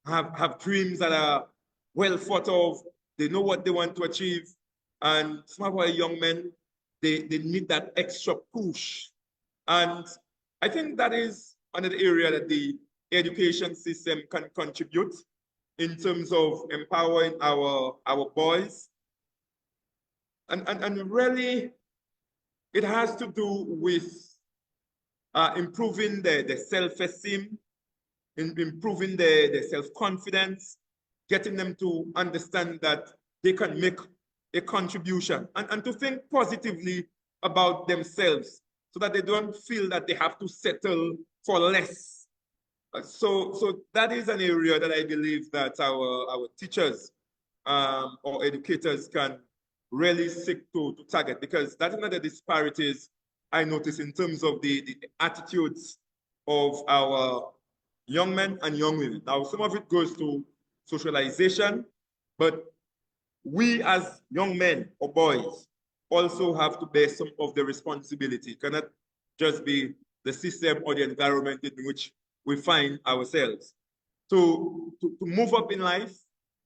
Speaker 3: have dreams that are well thought of. They know what they want to achieve. And some of our young men, they need that extra push. And I think that is another area that the education system can contribute in terms of empowering our boys. And really, it has to do with improving the self-esteem, improving the self-confidence, getting them to understand that they can make a contribution, and to think positively about themselves, so that they don't feel that they have to settle for less. So that is an area that I believe that our teachers or educators can really seek to target, because that's another disparities I notice in terms of the attitudes of our young men and young women. Now, some of it goes to socialization, but we as young men or boys also have to bear some of the responsibility. It cannot just be the system or the environment in which we find ourselves. To move up in life,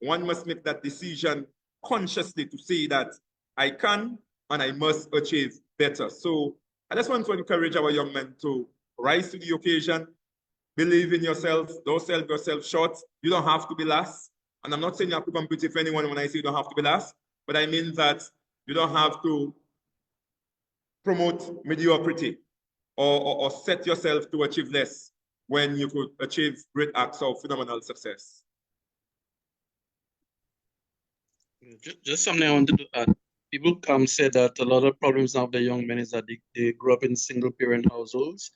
Speaker 3: one must make that decision consciously to say that I can and I must achieve better. So I just want to encourage our young men to rise to the occasion, believe in yourself, don't sell yourself short. You don't have to be last. And I'm not saying you have to compete with anyone when I say you don't have to be last, but I mean that you don't have to promote mediocrity or set yourself to achieve less when you could achieve great acts of phenomenal success.
Speaker 8: Just something I wanted to add. People say that a lot of problems now of the young men is that they grew up in single parent households.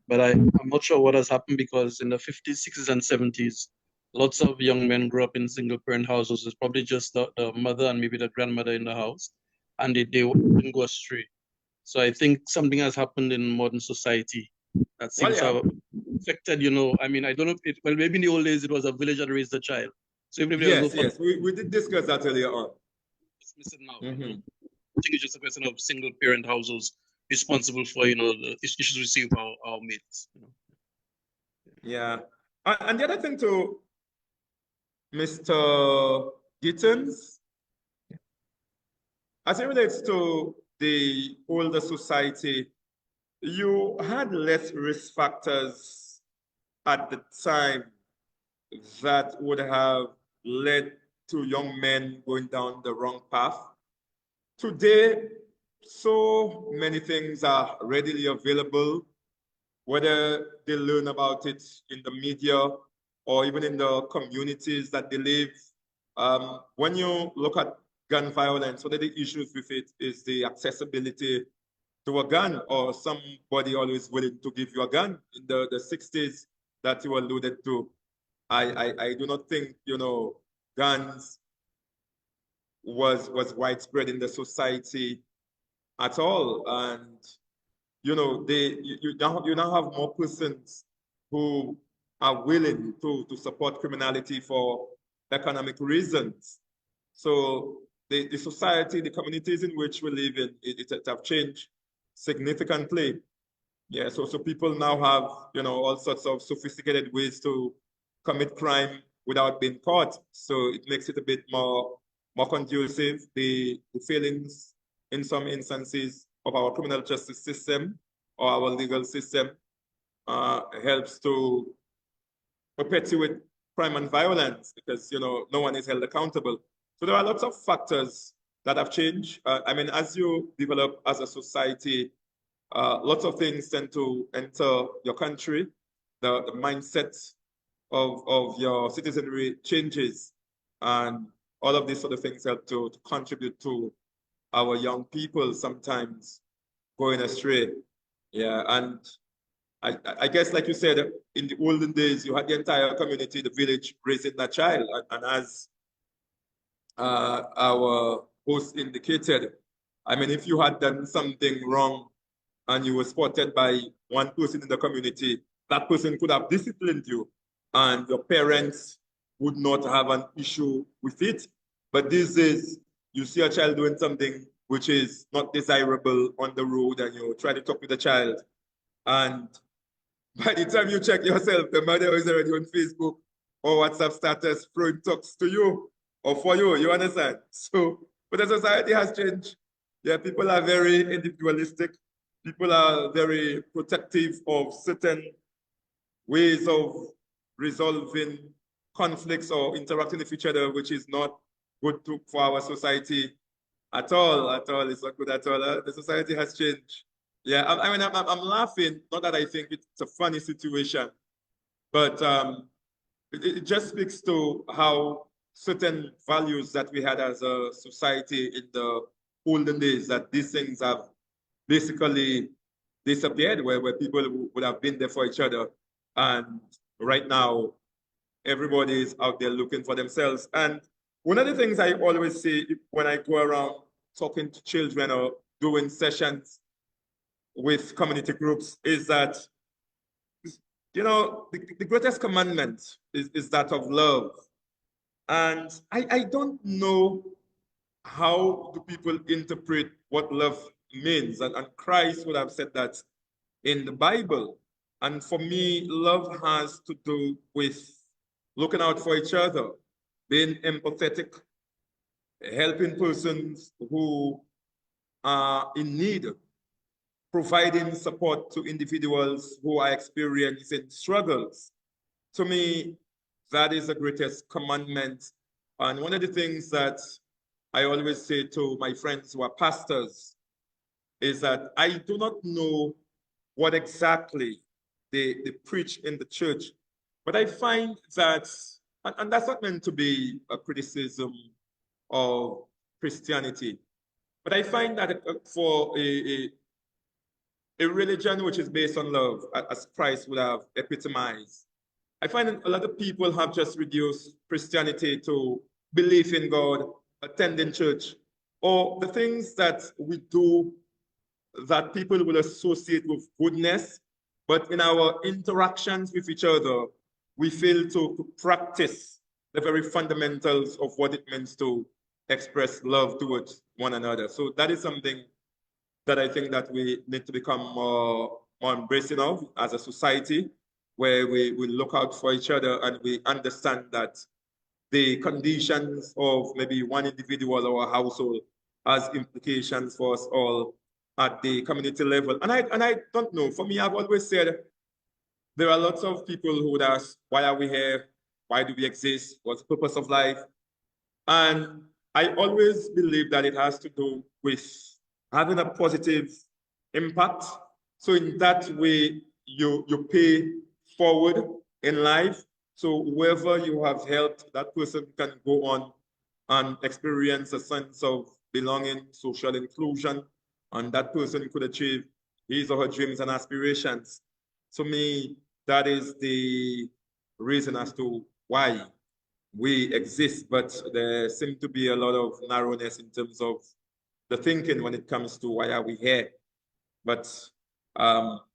Speaker 8: But I'm not sure what has happened, because in the 50s, 60s, and 70s, lots of young men grew up in single parent houses. It's probably just the mother and maybe the grandmother in the house, and they didn't go astray. So I think something has happened in modern society that seems to have affected, I mean, I don't know, well, maybe in the old days it was a village that raised the child. So even if there was no
Speaker 3: Yes, we did discuss that earlier on.
Speaker 8: It's missing now. I think it's just a question of single parent households responsible for, the issues we see with our mates.
Speaker 3: Yeah. And the other thing to Mr. Gittens, as it relates to the older society, you had less risk factors at the time that would have led to young men going down the wrong path. Today, so many things are readily available, whether they learn about it in the media or even in the communities that they live. When you look at gun violence, one of the issues with it is the accessibility to a gun, or somebody always willing to give you a gun. In the 60s that you alluded to, I do not think, guns was widespread in the society at all. And you now have more persons who are willing to support criminality for economic reasons. So the society, the communities in which we live in, it have changed significantly. Yeah, so people now have, all sorts of sophisticated ways to commit crime without being caught. So it makes it a bit more conducive. The failings in some instances of our criminal justice system or our legal system helps to perpetuate crime and violence, because no one is held accountable. So there are lots of factors that have changed. I mean, as you develop as a society, lots of things tend to enter your country. The mindset of your citizenry changes, and all of these sort of things help to contribute to our young people sometimes going astray. Yeah, and I guess, like you said, in the olden days, you had the entire community, the village, raising that child. And as our host indicated, I mean, if you had done something wrong and you were spotted by one person in the community, that person could have disciplined you, and your parents would not have an issue with it. But these days, you see a child doing something which is not desirable on the road, and you try to talk with the child, and by the time you check yourself, the mother is already on Facebook or WhatsApp status throwing talks to you or for you, you understand? So, but the society has changed. Yeah, people are very individualistic. People are very protective of certain ways of resolving conflicts or interacting with each other, which is not good for our society at all. It's not good at all. The society has changed. Yeah, I mean, I'm laughing, not that I think it's a funny situation, but it just speaks to how certain values that we had as a society in the olden days, that these things have basically disappeared, where people would have been there for each other. And right now, everybody is out there looking for themselves. And one of the things I always say when I go around talking to children or doing sessions with community groups is that, the greatest commandment is that of love. And I don't know how do people interpret what love means? And Christ would have said that in the Bible. And for me, love has to do with looking out for each other, being empathetic, helping persons who are in need, providing support to individuals who are experiencing struggles. To me, that is the greatest commandment. And one of the things that I always say to my friends who are pastors is that I do not know what exactly they preach in the church, but I find that, and that's not meant to be a criticism of Christianity, but I find that for a religion which is based on love, as Christ would have epitomized, I find that a lot of people have just reduced Christianity to belief in God, attending church, or the things that we do that people will associate with goodness, but in our interactions with each other, we fail to practice the very fundamentals of what it means to express love towards one another. So that is something that I think that we need to become more embracing of as a society, where we look out for each other and we understand that the conditions of maybe one individual or a household has implications for us all at the community level. And I don't know, for me, I've always said there are lots of people who would ask, why are we here? Why do we exist? What's the purpose of life? And I always believe that it has to do with having a positive impact. So in that way, you pay forward in life. So whoever you have helped, that person can go on and experience a sense of belonging, social inclusion, and that person could achieve his or her dreams and aspirations. To me, that is the reason as to why we exist, but there seems to be a lot of narrowness in terms of the thinking when it comes to why are we here. But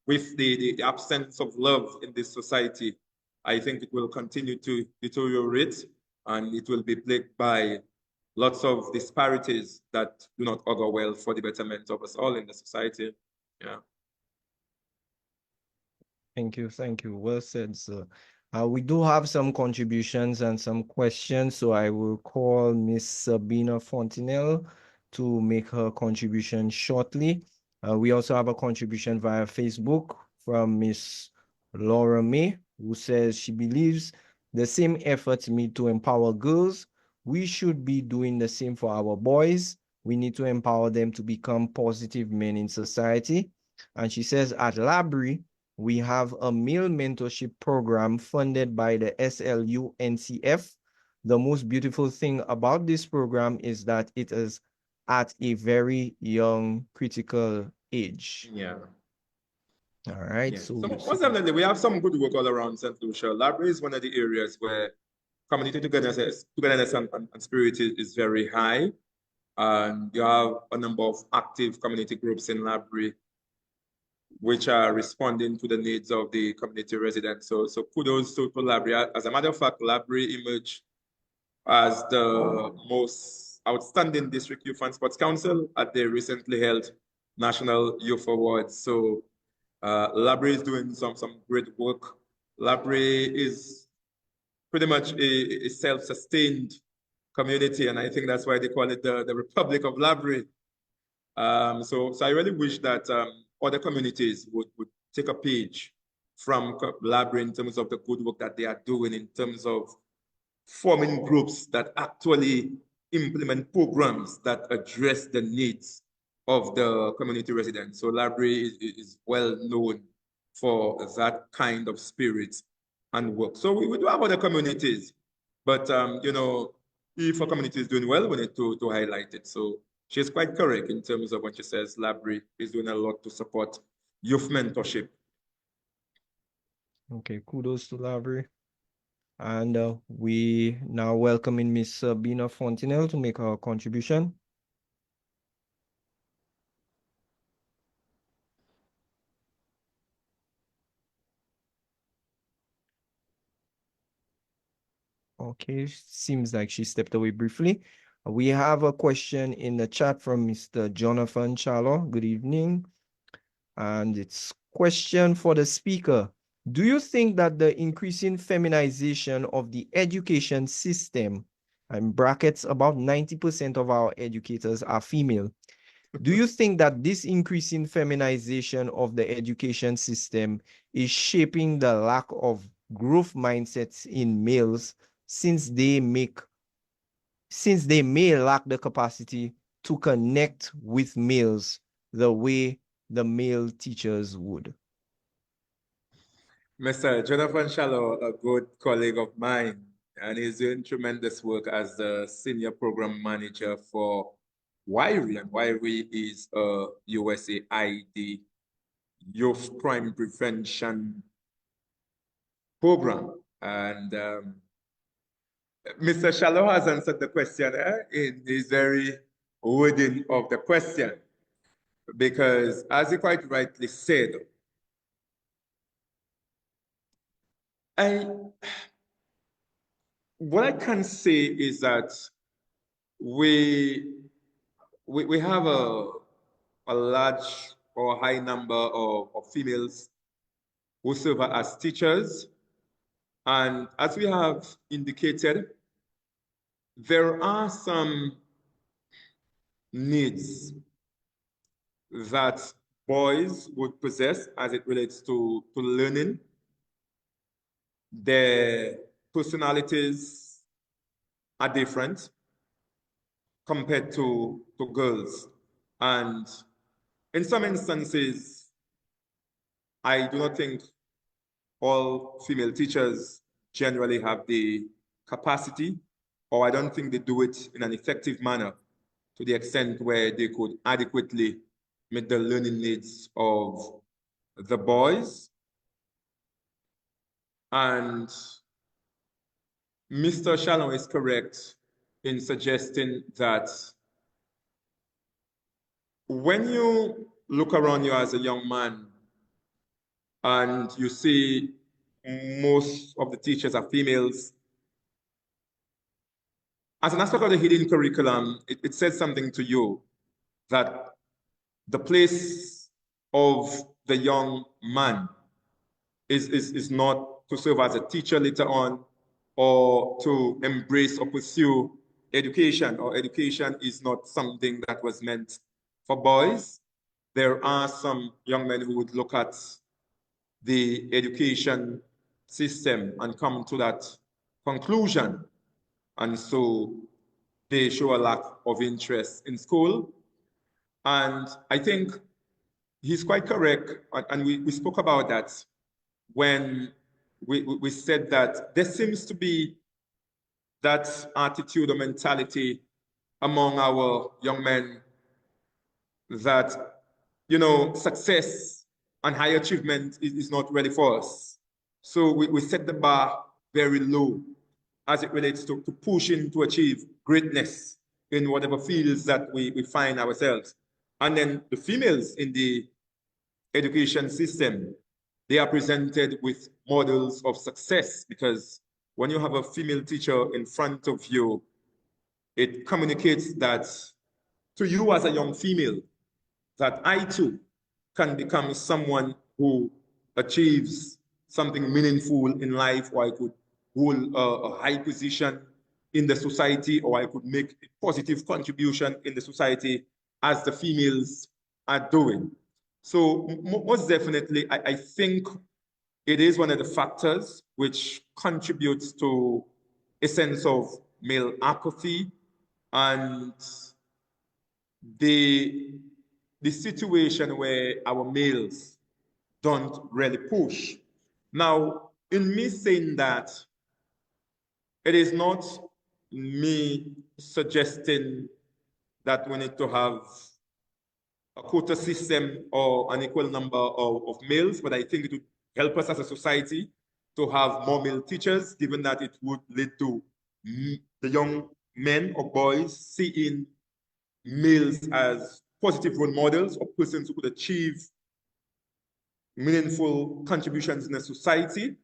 Speaker 3: with the absence of love in this society, I think it will continue to deteriorate, and it will be plagued by lots of disparities that do not augur well for the betterment of us all in the society. Yeah.
Speaker 2: Thank you. Thank you. Well said, sir. We do have some contributions and some questions, so I will call Miss Sabina Fontenelle to make her contribution shortly. We also have a contribution via Facebook from Miss Laura May, who says she believes the same efforts need to empower girls. We should be doing the same for our boys. We need to empower them to become positive men in society. And she says at Library, we have a male mentorship program funded by the SLU-NCF. The most beautiful thing about this program is that it is at a very young, critical age.
Speaker 3: Yeah.
Speaker 2: All right.
Speaker 3: Yeah.
Speaker 2: So
Speaker 3: most definitely, we have some good work all around St. Lucia. Library is one of the areas where community togetherness and spirit is very high. And you have a number of active community groups in Library which are responding to the needs of the community residents. So kudos to Library. As a matter of fact, Library emerged as the most outstanding district youth and sports council at the recently held National Youth Awards. So Library is doing some great work. Library is pretty much a self-sustained community, and I think that's why they call it the Republic of Library. So I really wish that other communities would take a page from Library in terms of the good work that they are doing, in terms of forming groups that actually implement programs that address the needs of the community residents. So Library is well known for that kind of spirit and work. So we do have other communities, but you know, if a community is doing well, we need to highlight it. So she's quite correct in terms of when she says Library is doing a lot to support youth mentorship.
Speaker 2: okay, kudos to Library. And we now welcoming Miss Sabina Fontenelle to make her contribution. Okay, seems like she stepped away briefly. We have a question in the chat from Mr. Jonathan Chalo. Good evening. And it's question for the speaker. Do you think that the increasing feminization of the education system, in brackets, about 90% of our educators are female, do you think that this increasing feminization of the education system is shaping the lack of growth mindsets in males since they may lack the capacity to connect with males the way the male teachers would?
Speaker 3: Mr. Jonathan Shallow, a good colleague of mine, and he's doing tremendous work as the senior program manager for 𝐊𝐿, and 𝐊𝐿 is a USAID youth crime prevention program. And Mr. Shallow has answered the question in his very wording of the question, because as he quite rightly said, what I can say is that we have a large or high number of females who serve as teachers. And as we have indicated, there are some needs that boys would possess as it relates to learning. Their personalities are different compared to girls. And in some instances, I do not think all female teachers generally have the capacity, or I don't think they do it in an effective manner to the extent where they could adequately meet the learning needs of the boys. And Mr. Shallow is correct in suggesting that when you look around you as a young man and you see most of the teachers are females, as an aspect of the hidden curriculum, it says something to you that the place of the young man is not to serve as a teacher later on, or to embrace or pursue education, or education is not something that was meant for boys. There are some young men who would look at the education system and come to that conclusion. And so they show a lack of interest in school. And I think he's quite correct. And we spoke about that when we said that there seems to be that attitude or mentality among our young men that, you know, success and high achievement is not ready for us. So we set the bar very low as it relates to pushing to achieve greatness in whatever fields that we find ourselves. And then the females in the education system, they are presented with models of success, because when you have a female teacher in front of you, it communicates that to you as a young female, that I too can become someone who achieves something meaningful in life, or I could hold a high position in the society, or I could make a positive contribution in the society as the females are doing. So most definitely, I think it is one of the factors which contributes to a sense of male apathy and the situation where our males don't really push. Now, in me saying that, it is not me suggesting that we need to have a quota system or an equal number of males, but I think it would help us as a society to have more male teachers, given that it would lead to the young men or boys seeing males as positive role models or persons who could achieve meaningful contributions in a society.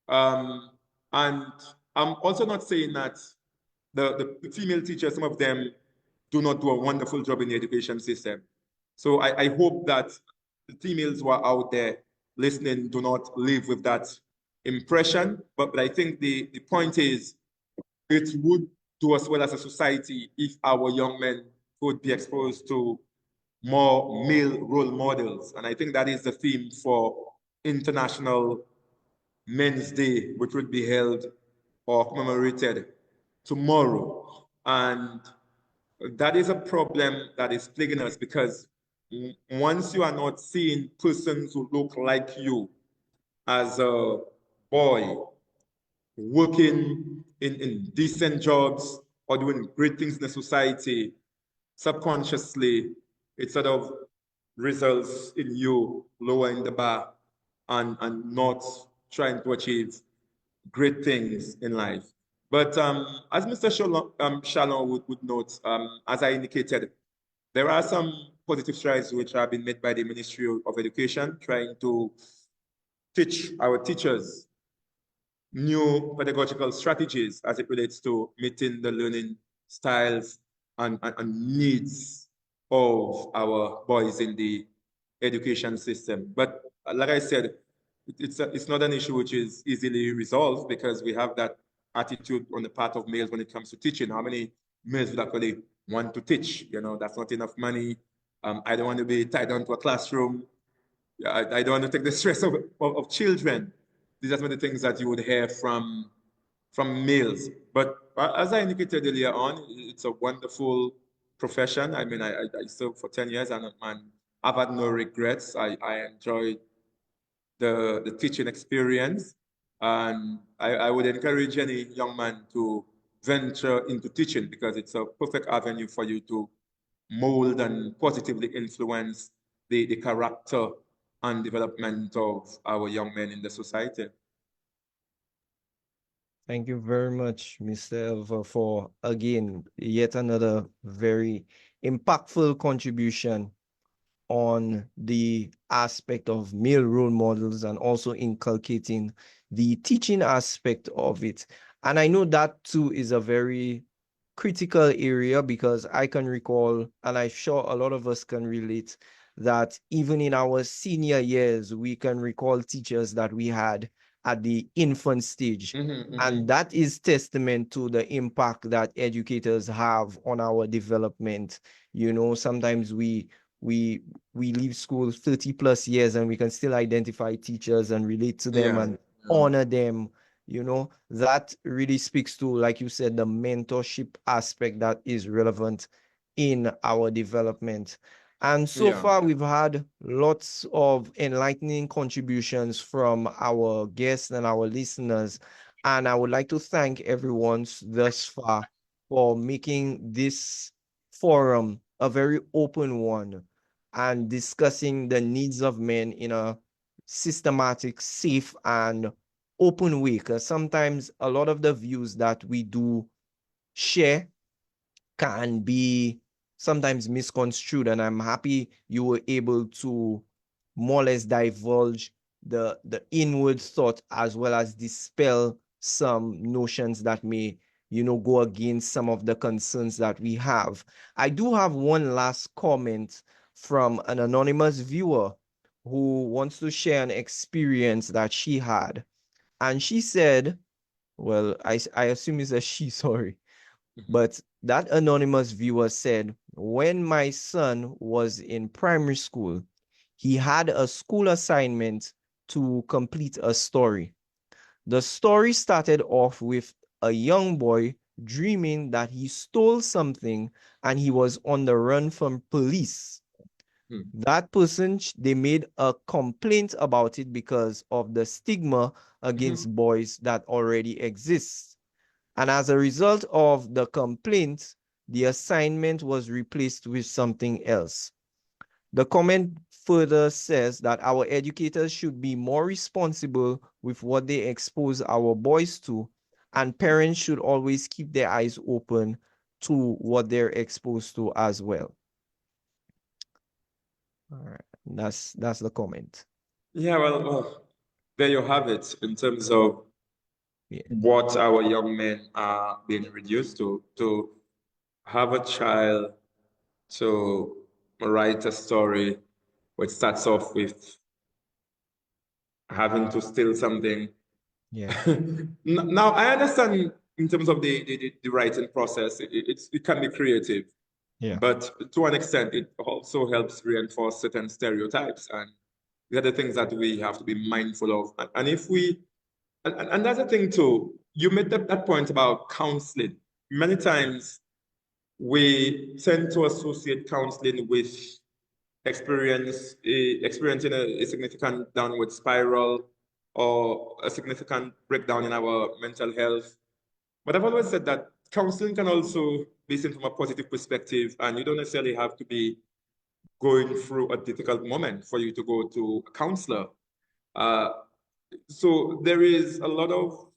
Speaker 3: And I'm also not saying that the female teachers, some of them do not do a wonderful job in the education system. So I hope that the females who are out there listening do not live with that impression. But I think the point is, it would do us well as a society if our young men could be exposed to more male role models. And I think that is the theme for International Men's Day, which would be held or commemorated tomorrow. And that is a problem that is plaguing us, because once you are not seeing persons who look like you as a boy working in decent jobs or doing great things in the society, subconsciously it sort of results in you lowering the bar and not trying to achieve great things in life. But as Mr. Shalom would note, as I indicated, there are some positive strides which have been made by the Ministry of Education, trying to teach our teachers new pedagogical strategies as it relates to meeting the learning styles and needs of our boys in the education system. But like I said, it's not an issue which is easily resolved, because we have that attitude on the part of males when it comes to teaching. How many males would actually want to teach? You know, that's not enough money. I don't want to be tied down to a classroom. I don't want to take the stress of children. These are some of the things that you would hear from males. But as I indicated earlier on, it's a wonderful profession. I mean, I served for 10 years and I've had no regrets. I enjoyed the teaching experience, and I would encourage any young man to venture into teaching, because it's a perfect avenue for you to mold and positively influence the character and development of our young men in the society.
Speaker 2: Thank you very much, Mr. Elva, for, again, yet another very impactful contribution on the aspect of male role models and also inculcating the teaching aspect of it. And I know that too is a very critical area, because I can recall, and I'm sure a lot of us can relate, that even in our senior years, we can recall teachers that we had at the infant stage. And that is testament to the impact that educators have on our development. You know, sometimes we leave school 30 plus years and we can still identify teachers and relate to them and honor them. You know, that really speaks to, like you said, the mentorship aspect that is relevant in our development. And so far, we've had lots of enlightening contributions from our guests and our listeners. And I would like to thank everyone thus far for making this forum a very open one and discussing the needs of men in a systematic, safe, and open way. Because sometimes a lot of the views that we do share can be sometimes misconstrued, and I'm happy you were able to more or less divulge the inward thought, as well as dispel some notions that may, you know, go against some of the concerns that we have. I do have one last comment from an anonymous viewer who wants to share an experience that she had. And she said, well, I assume it's a she, sorry. But that anonymous viewer said, when my son was in primary school, he had a school assignment to complete a story. The story started off with a young boy dreaming that he stole something and he was on the run from police. That person, they made a complaint about it because of the stigma against boys that already exists. And as a result of the complaint, the assignment was replaced with something else. The comment further says that our educators should be more responsible with what they expose our boys to, and parents should always keep their eyes open to what they're exposed to as well. All right, that's the comment.
Speaker 3: Yeah, well, there you have it in terms of
Speaker 1: what our young men are being reduced to have a child to write a story which starts off with having to steal something.
Speaker 2: Yeah.
Speaker 1: Now, I understand in terms of the writing process, it can be creative.
Speaker 2: Yeah.
Speaker 1: But to an extent, it also helps reinforce certain stereotypes. And these are the things that we have to be mindful of. And if we, and that's the thing too, you made that point about counseling. Many times we tend to associate counseling with experiencing a significant downward spiral or a significant breakdown in our mental health. But I've always said that counseling can also be seen from a positive perspective, and you don't necessarily have to be going through a difficult moment for you to go to a counselor. So there is a lot of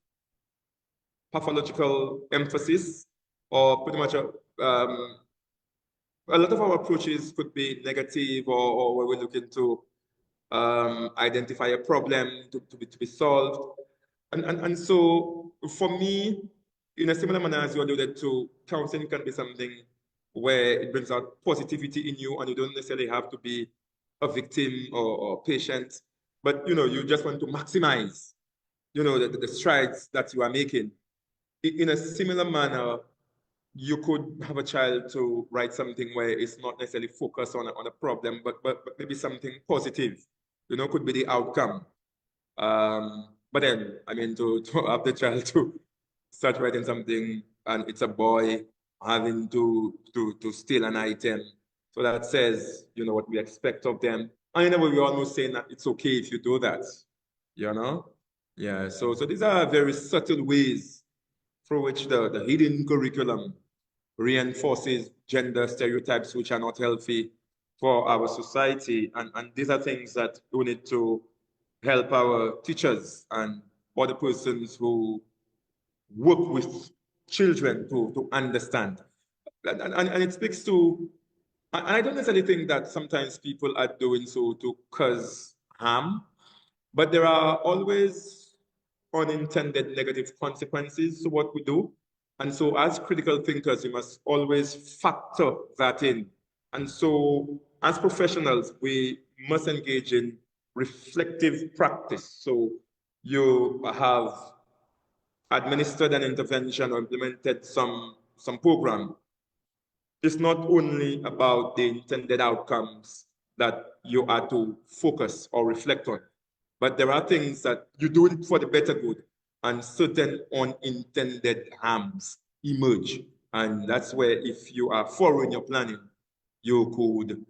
Speaker 1: pathological emphasis, or pretty much a lot of our approaches could be negative, or where we're looking to identify a problem to be solved. And so for me, in a similar manner as you alluded to, counseling can be something where it brings out positivity in you, and you don't necessarily have to be a victim or patient, but you just want to maximize the strides that you are making. In a similar manner, you could have a child to write something where it's not necessarily focused on a problem, but maybe something positive, could be the outcome. But then, I mean, to have the child to start writing something and it's a boy having to steal an item. So that says, what we expect of them. And we're almost saying that it's okay if you do that, Yeah, so these are very subtle ways through which the hidden curriculum reinforces gender stereotypes which are not healthy for our society. And these are things that we need to help our teachers and other persons who work with children to understand. And it speaks to, and I don't necessarily think that sometimes people are doing so to cause harm, but there are always unintended negative consequences to what we do. And so as critical thinkers, we must always factor that in. And so as professionals, we must engage in reflective practice. So you have administered an intervention or implemented some program. It's not only about the intended outcomes that you are to focus or reflect on, but there are things that you do it for the better good, and certain unintended harms emerge. And that's where, if you are thorough in your planning, you could,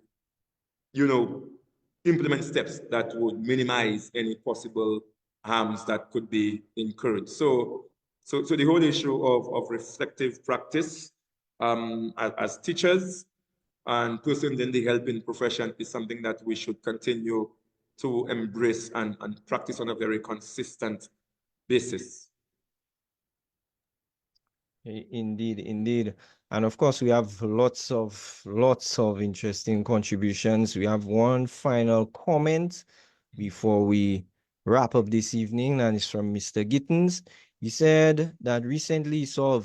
Speaker 1: implement steps that would minimize any possible harms that could be incurred. So the whole issue of reflective practice as teachers and persons in the helping profession is something that we should continue to embrace and practice on a very consistent basis.
Speaker 2: Indeed, indeed. And of course, we have lots of interesting contributions. We have one final comment before we wrap up this evening, and it's from Mr. Gittens. He said that recently he saw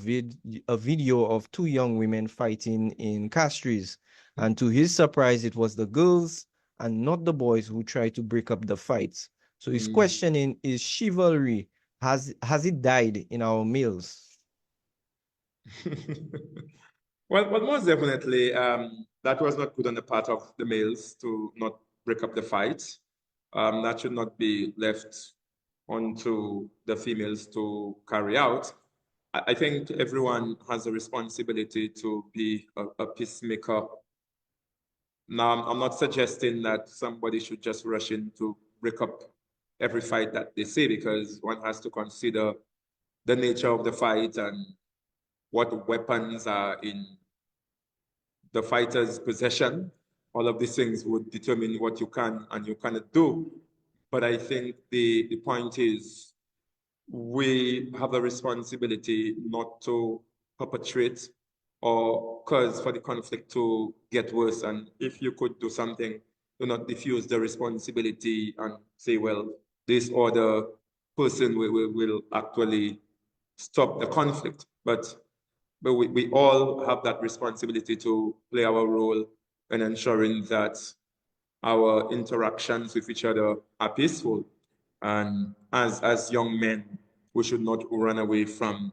Speaker 2: a video of two young women fighting in Castries, and to his surprise, it was the girls and not the boys who tried to break up the fights. So his questioning is, chivalry, has it died in our males?
Speaker 1: Well, most definitely, that was not good on the part of the males to not break up the fight. That should not be left onto the females to carry out. I think everyone has a responsibility to be a peacemaker. Now, I'm not suggesting that somebody should just rush in to break up every fight that they see, because one has to consider the nature of the fight and what weapons are in the fighter's possession. All of these things would determine what you can and you cannot do. But I think the point is, we have a responsibility not to perpetrate or cause for the conflict to get worse. And if you could do something, do not diffuse the responsibility and say, well, this other person will actually stop the conflict. But we all have that responsibility to play our role in ensuring that our interactions with each other are peaceful. And as young men, we should not run away from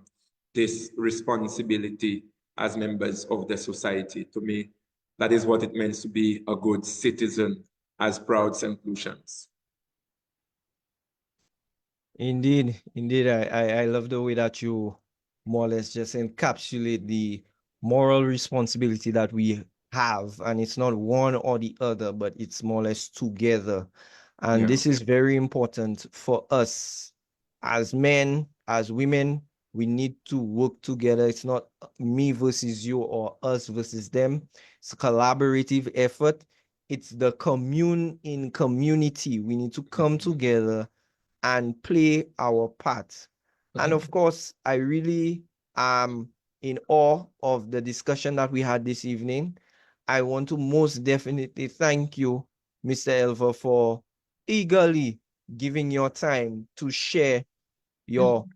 Speaker 1: this responsibility as members of the society. To me, that is what it means to be a good citizen as proud St. Lucians.
Speaker 2: Indeed, indeed. I love the way that you more or less just encapsulate the moral responsibility that we have. And it's not one or the other, but it's more or less together. And
Speaker 1: Yeah.
Speaker 2: this is very important for us as men, as women. We need to work together. It's not me versus you or us versus them. It's a collaborative effort. It's the commune in community. We need to come together and play our part. And of course, I really am in awe of the discussion that we had this evening. I want to most definitely thank you, Mr. Elva, for eagerly giving your time to share your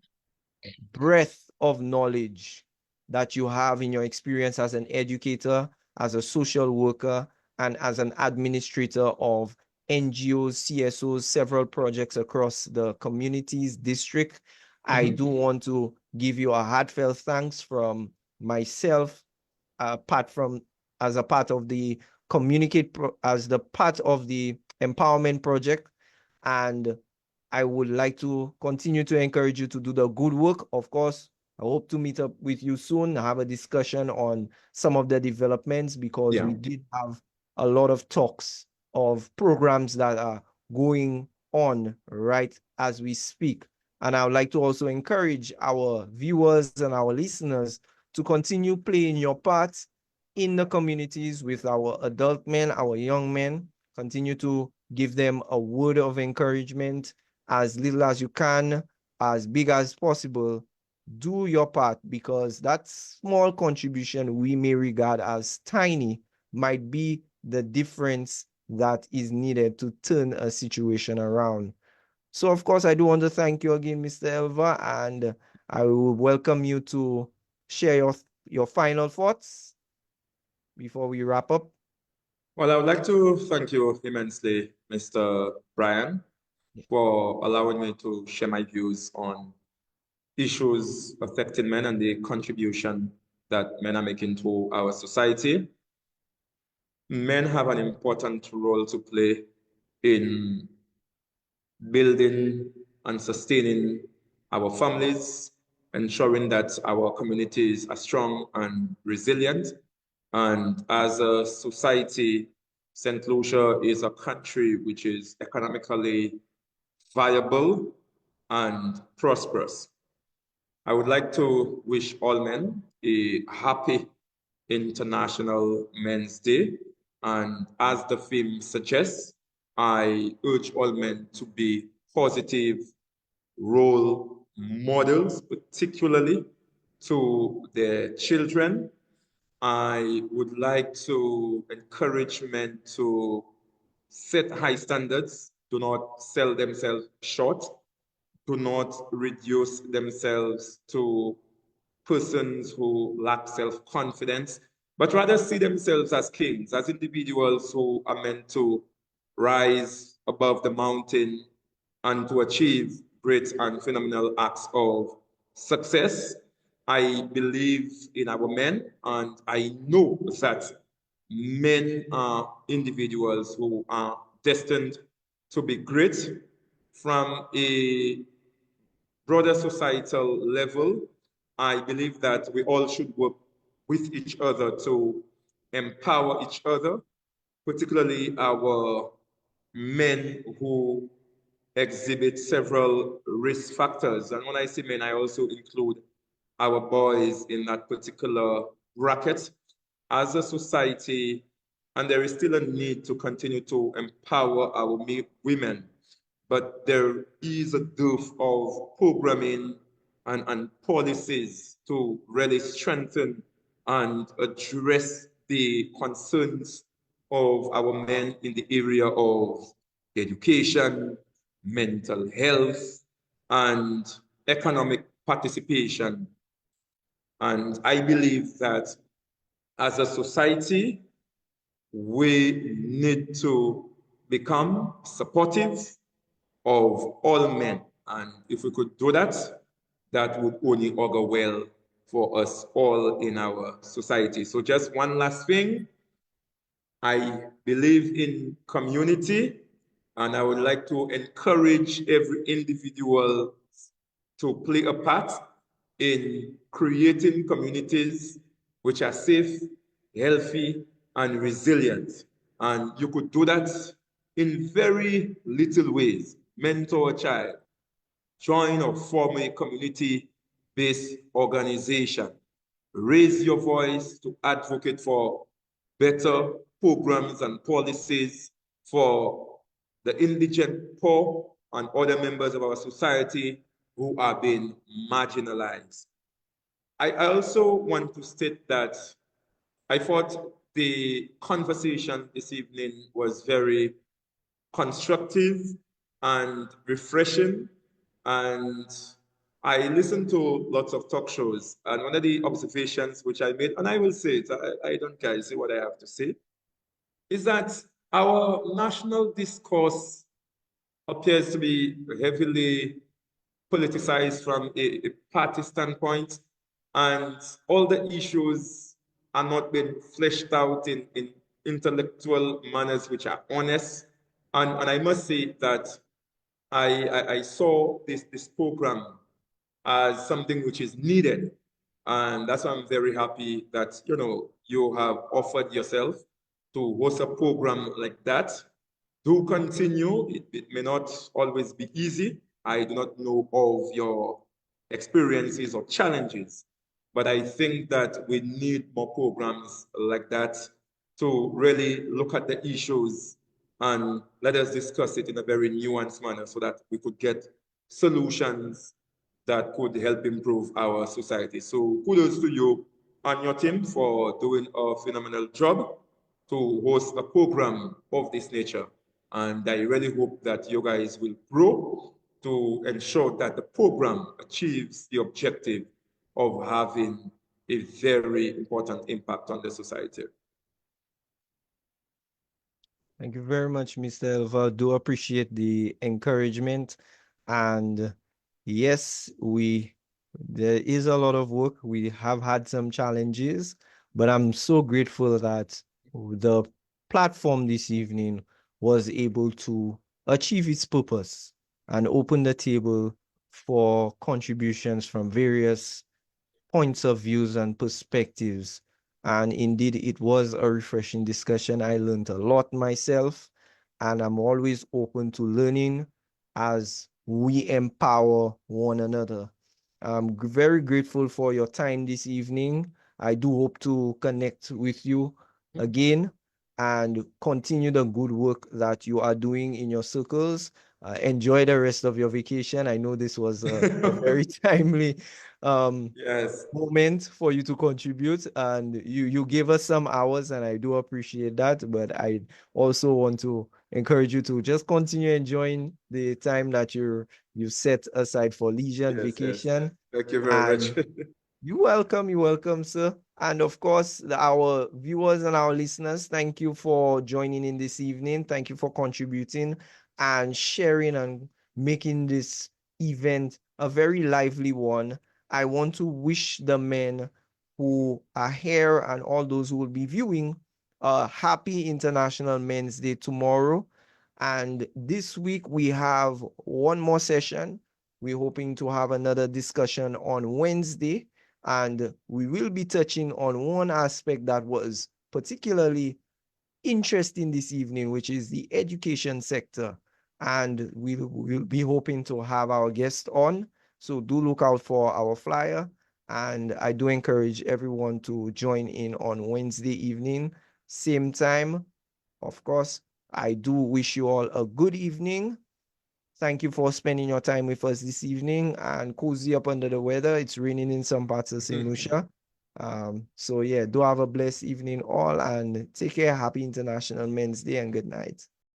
Speaker 2: breadth of knowledge that you have in your experience as an educator, as a social worker, and as an administrator of NGOs, CSOs, several projects across the communities district. I do want to give you a heartfelt thanks from myself, apart from as a part of the as the part of the empowerment project. And I would like to continue to encourage you to do the good work. Of course, I hope to meet up with you soon, have a discussion on some of the developments, because we did have a lot of talks of programs that are going on right as we speak. And I would like to also encourage our viewers and our listeners to continue playing your part in the communities with our adult men, our young men. Continue to give them a word of encouragement, as little as you can, as big as possible. Do your part, because that small contribution we may regard as tiny might be the difference that is needed to turn a situation around. So, of course, I do want to thank you again, Mr. Elva, and I will welcome you to share your final thoughts before we wrap up.
Speaker 1: Well, I would like to thank you immensely, Mr. Brian, for allowing me to share my views on issues affecting men and the contribution that men are making to our society. Men have an important role to play in building and sustaining our families, ensuring that our communities are strong and resilient. And as a society, St. Lucia is a country which is economically viable and prosperous. I would like to wish all men a happy International Men's Day. And as the theme suggests, I urge all men to be positive role models, particularly to their children. I would like to encourage men to set high standards, do not sell themselves short, do not reduce themselves to persons who lack self-confidence, but rather see themselves as kings, as individuals who are meant to rise above the mountain and to achieve great and phenomenal acts of success. I believe in our men, and I know that men are individuals who are destined to be great. From a broader societal level, I believe that we all should work with each other to empower each other, particularly our men who exhibit several risk factors. And when I say men, I also include our boys in that particular bracket. As a society, and there is still a need to continue to empower our women, but there is a dearth of programming and policies to really strengthen and address the concerns of our men in the area of education, mental health, and economic
Speaker 3: participation. And I believe that as a society, we need to become supportive of all men. And if we could do that, that would only augur well for us all in our society. So just one last thing. I believe in community, and I would like to encourage every individual to play a part in creating communities which are safe, healthy, and resilient. And you could do that in very little ways. Mentor a child, join or form a community-based organization, raise your voice to advocate for better programs and policies for the indigent, poor, and other members of our society who are being marginalized. I also want to state that I thought the conversation this evening was very constructive and refreshing, and I listened to lots of talk shows, and one of the observations which I made, and I will say it, I don't care, I say what I have to say, is that our national discourse appears to be heavily politicized from a party standpoint, and all the issues are not being fleshed out in intellectual manners which are honest. And I must say that I saw this program as something which is needed. And that's why I'm very happy that, you know, you have offered yourself to host a program like that. Do continue. It may not always be easy. I do not know of your experiences or challenges, but I think that we need more programs like that to really look at the issues and let us discuss it in a very nuanced manner so that we could get solutions that could help improve our society. So kudos to you and your team for doing a phenomenal job to host a program of this nature. And I really hope that you guys will grow to ensure that the program achieves the objective of having a very important impact on the society.
Speaker 2: Thank you very much, Mr. Elva. Do appreciate the encouragement. And yes, there is a lot of work. We have had some challenges, but I'm so grateful that the platform this evening was able to achieve its purpose and open the table for contributions from various points of views and perspectives. And indeed, it was a refreshing discussion. I learned a lot myself, and I'm always open to learning as we empower one another. I'm very grateful for your time this evening. I do hope to connect with you again and continue the good work that you are doing in your circles. Enjoy the rest of your vacation. I know this was a very timely
Speaker 3: Yes.
Speaker 2: moment for you to contribute, and you gave us some hours, and I do appreciate that. But I also want to encourage you to just continue enjoying the time that you've set aside for leisure and vacation.
Speaker 3: Yes. Thank you very much.
Speaker 2: You're welcome, sir. And of course, our viewers and our listeners, thank you for joining in this evening. Thank you for contributing and sharing and making this event a very lively one. I want to wish the men who are here and all those who will be viewing a happy International Men's Day tomorrow. And this week we have one more session. We're hoping to have another discussion on Wednesday, and we will be touching on one aspect that was particularly interesting this evening, which is the education sector. And we will be hoping to have our guest on. So do look out for our flyer. And I do encourage everyone to join in on Wednesday evening, same time. Of course, I do wish you all a good evening. Thank you for spending your time with us this evening, and cozy up under the weather. It's raining in some parts of St. Lucia. So yeah, do have a blessed evening all, and take care. Happy International Men's Day and good night.